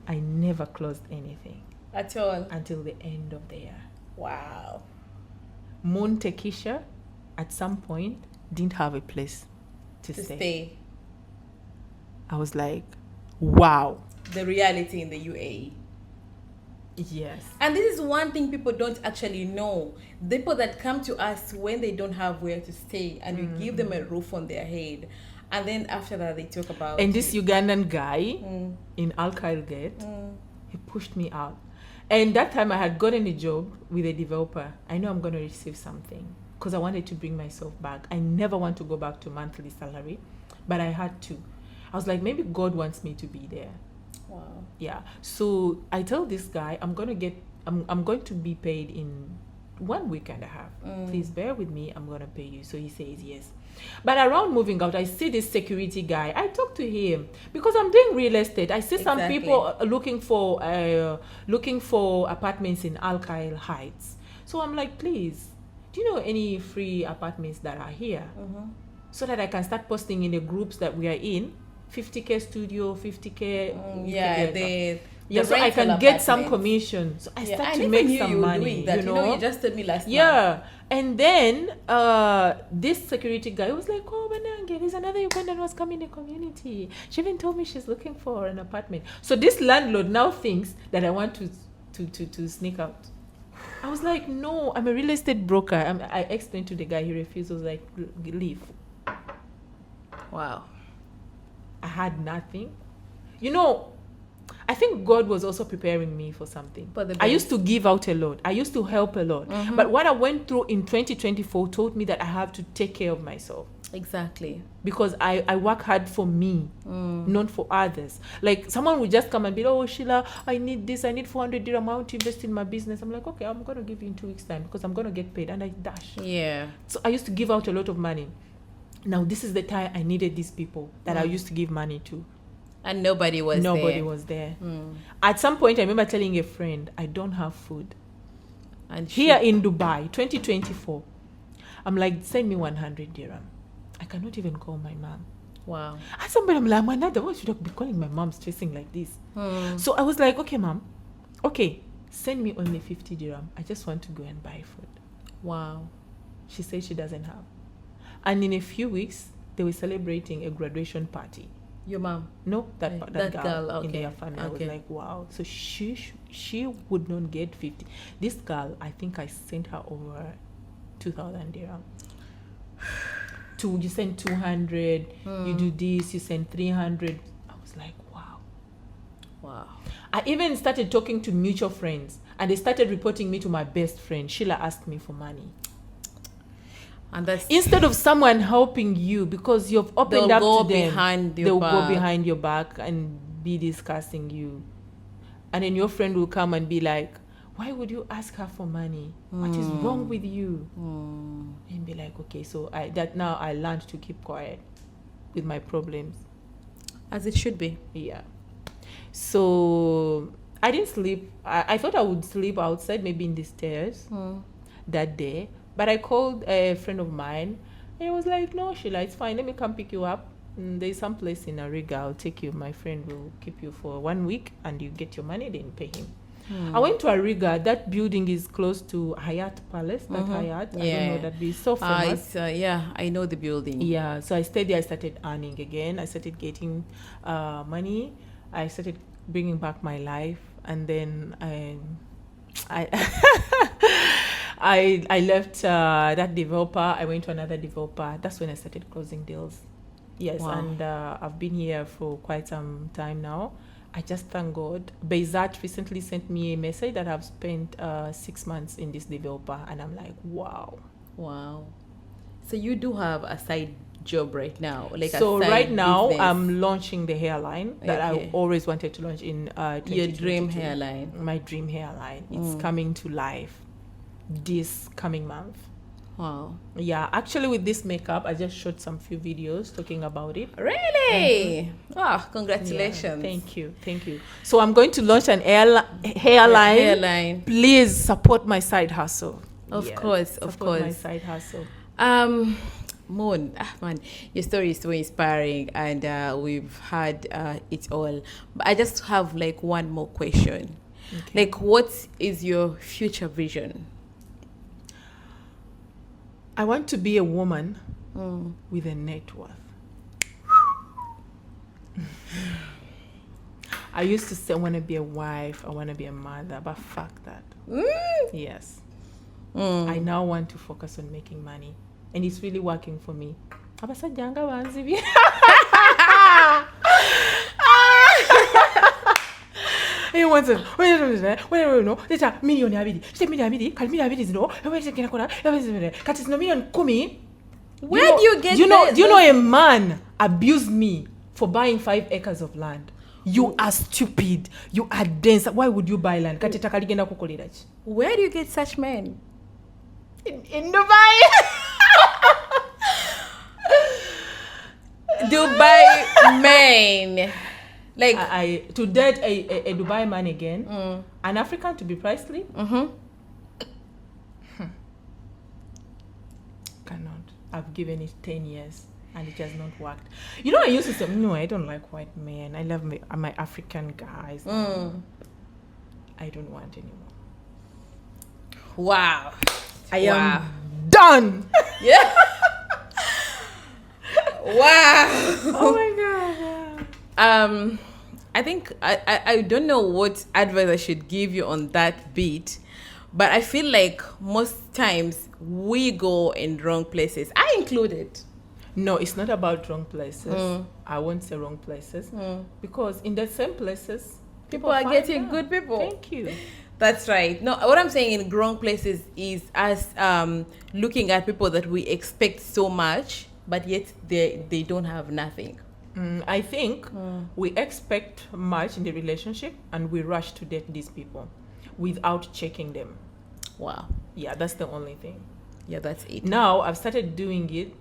I never closed anything at all until the end of the year. Wow. Moon Tekisha at some point didn't have a place to stay. I was like, wow. The reality in the UAE. Yes. And this is one thing people don't actually know. The people that come to us when they don't have where to stay and we give them a roof on their head. And then after that, they talk about... And this Ugandan guy in Al Khair Gate, he pushed me out. And that time I had gotten a job with a developer. I know I'm going to receive something because I wanted to bring myself back. I never want to go back to monthly salary, but I had to. I was like, maybe God wants me to be there. Wow. Yeah. So I tell this guy, I'm going to be paid in 1 week and a half. Please bear with me. I'm going to pay you. So he says yes. But around moving out, I see this security guy. I talk to him because I'm doing real estate. I see some people looking for apartments in Al Khail Heights. So I'm like, please, do you know any free apartments that are here? So that I can start posting in the groups that we are in. 50K studio, 50K. So I can get some commission. So I start to make some money. You know, you just told me last month. Yeah. And then this security guy was like, oh, Banange, there's another Ugandan was coming in the community. She even told me she's looking for an apartment. So this landlord now thinks that I want to sneak out. I was like, no, I'm a real estate broker. I explained to the guy, he refused. I was like, leave. Wow. I had nothing. You know, I think God was also preparing me for something. I used to give out a lot. I used to help a lot. But what I went through in 2024 taught me that I have to take care of myself. Exactly. Because I work hard for me, not for others. Like someone would just come and be, oh, Sheila, I need this. I need 400 dirham. I want to invest in my business. I'm like, okay, I'm going to give you in 2 weeks' time because I'm going to get paid. And I dash. Yeah. So I used to give out a lot of money. Now, this is the time I needed these people that I used to give money to. And nobody was there. At some point, I remember telling a friend, I don't have food. And here in Dubai, 2024, I'm like, send me 100 dirham. I cannot even call my mom. Wow. And somebody, I'm like, why should I be calling my mom stressing like this? So I was like, okay, mom. Okay, send me only 50 dirham. I just want to go and buy food. Wow. She said she doesn't have. And in a few weeks, they were celebrating a graduation party. Your mom? No, that girl okay. in their family. I was like, wow. So she would not get 50. This girl, I think I sent her over 2,000 dirham. You send 200, you do this, you send 300. I was like, wow. Wow. I even started talking to mutual friends, and they started reporting me to my best friend. Sheila asked me for money. And that's instead of someone helping you because you've opened up to them, they'll go behind your back and be discussing you. And then your friend will come and be like, why would you ask her for money? What is wrong with you? And be like, okay, so I learned to keep quiet with my problems. As it should be. Yeah. So I didn't sleep. I thought I would sleep outside, maybe in the stairs that day. But I called a friend of mine, and he was like, no, Sheila, it's fine. Let me come pick you up. There's some place in Ariga. I'll take you. My friend will keep you for 1 week, and you get your money, then pay him. I went to Ariga. That building is close to Hayat Palace. That Hayat. I don't know that be so famous. I know the building. Yeah. So I stayed there. I started earning again. I started getting money. I started bringing back my life. And then I left that developer. I went to another developer. That's when I started closing deals. Yes, wow. And I've been here for quite some time now. I just thank God. Bayzat recently sent me a message that I've spent 6 months in this developer, and I'm like, wow. Wow. So you do have a side job right now, so right now business. I'm launching the hairline that I always wanted to launch in 2022. Your dream hairline. My dream hairline. It's coming to life this coming month. Wow. Yeah, actually with this makeup, I just shot some few videos talking about it. Really? Oh, congratulations. Yeah, thank you. So I'm going to launch an hairline. Please support my side hustle. Of course. My side hustle. Moon, man, your story is so inspiring, and we've had it all. But I just have like one more question. Okay. Like, what is your future vision? I want to be a woman with a net worth. I used to say I want to be a wife, I want to be a mother, but fuck that. Yes. I now want to focus on making money. And it's really working for me. you want to? No, it's a million abidi. She million abidi. Kal million abidi no. Where's it gonna go? Kat is no million kumi. Where do you get? Do you know a man abused me for buying 5 acres of land? You are stupid. You are dense. Why would you buy land? Kati takaligenda kukolera ki? Where do you get such men? In Dubai. Dubai men. Like I to date a Dubai man again, an African to be pricely. Cannot. I've given it 10 years and it has not worked. You know, I used to say, no, I don't like white men. I love my African guys. I don't want anymore. Wow. I am done. Yeah. Wow. Oh my God. I think I don't know what advice I should give you on that beat, but I feel like most times we go in wrong places. I included. No, it's not about wrong places. I won't say wrong places because in the same places, people are getting good people. Thank you. That's right. No, what I'm saying in wrong places is us looking at people that we expect so much, but yet they don't have nothing. I think we expect much in the relationship and we rush to date these people without checking them. Wow. Yeah, that's the only thing. Yeah, that's it. Now I've started doing it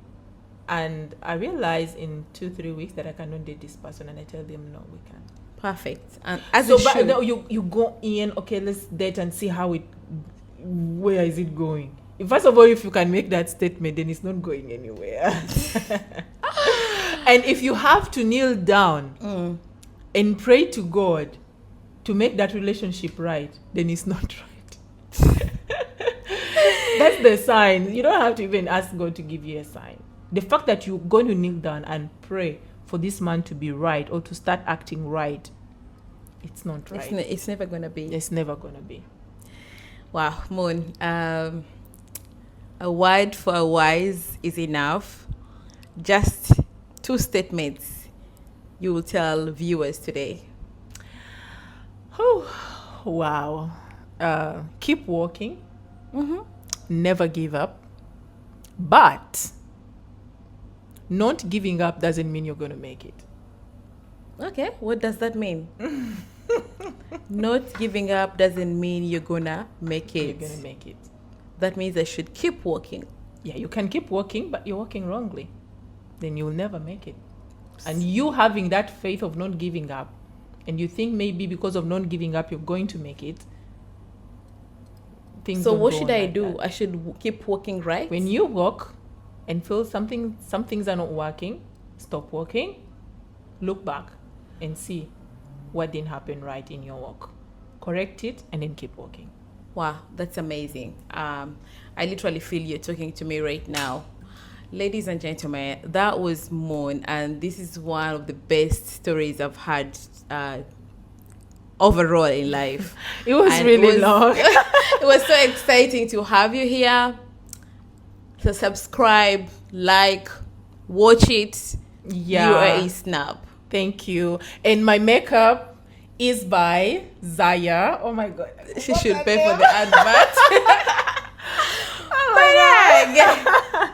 and I realize in 2-3 weeks that I cannot date this person and I tell them no, we can't. Perfect. And as so, it but should. no, you go in, okay, let's date and see where is it going. First of all, if you can make that statement, then it's not going anywhere. And if you have to kneel down and pray to God to make that relationship right, then it's not right. That's the sign. You don't have to even ask God to give you a sign. The fact that you're going to kneel down and pray for this man to be right or to start acting right, it's not right. It's never going to be. It's never going to be. Wow, Moon. A word for a wise is enough. Just 2 statements you will tell viewers today. Oh, wow. Keep walking. Never give up. But not giving up doesn't mean you're going to make it. Okay, what does that mean? Not giving up doesn't mean you're going to make it. You're going to make it. That means I should keep walking. Yeah, you can keep walking, but you're walking wrongly. Then you'll never make it. And you having that faith of not giving up, and you think maybe because of not giving up, you're going to make it. So what should I do? I should keep walking, right? When you walk and feel some things are not working, stop walking, look back and see what didn't happen right in your walk. Correct it and then keep walking. Wow, that's amazing. I literally feel you're talking to me right now. Ladies and gentlemen, that was Moon, and this is one of the best stories I've had overall in life. It was really long. It was so exciting to have you here. So subscribe, like, watch it. Yeah. UAE SNAP. Thank you. And my makeup is by Zaya. Oh my God. She should pay for the advert. Oh my God.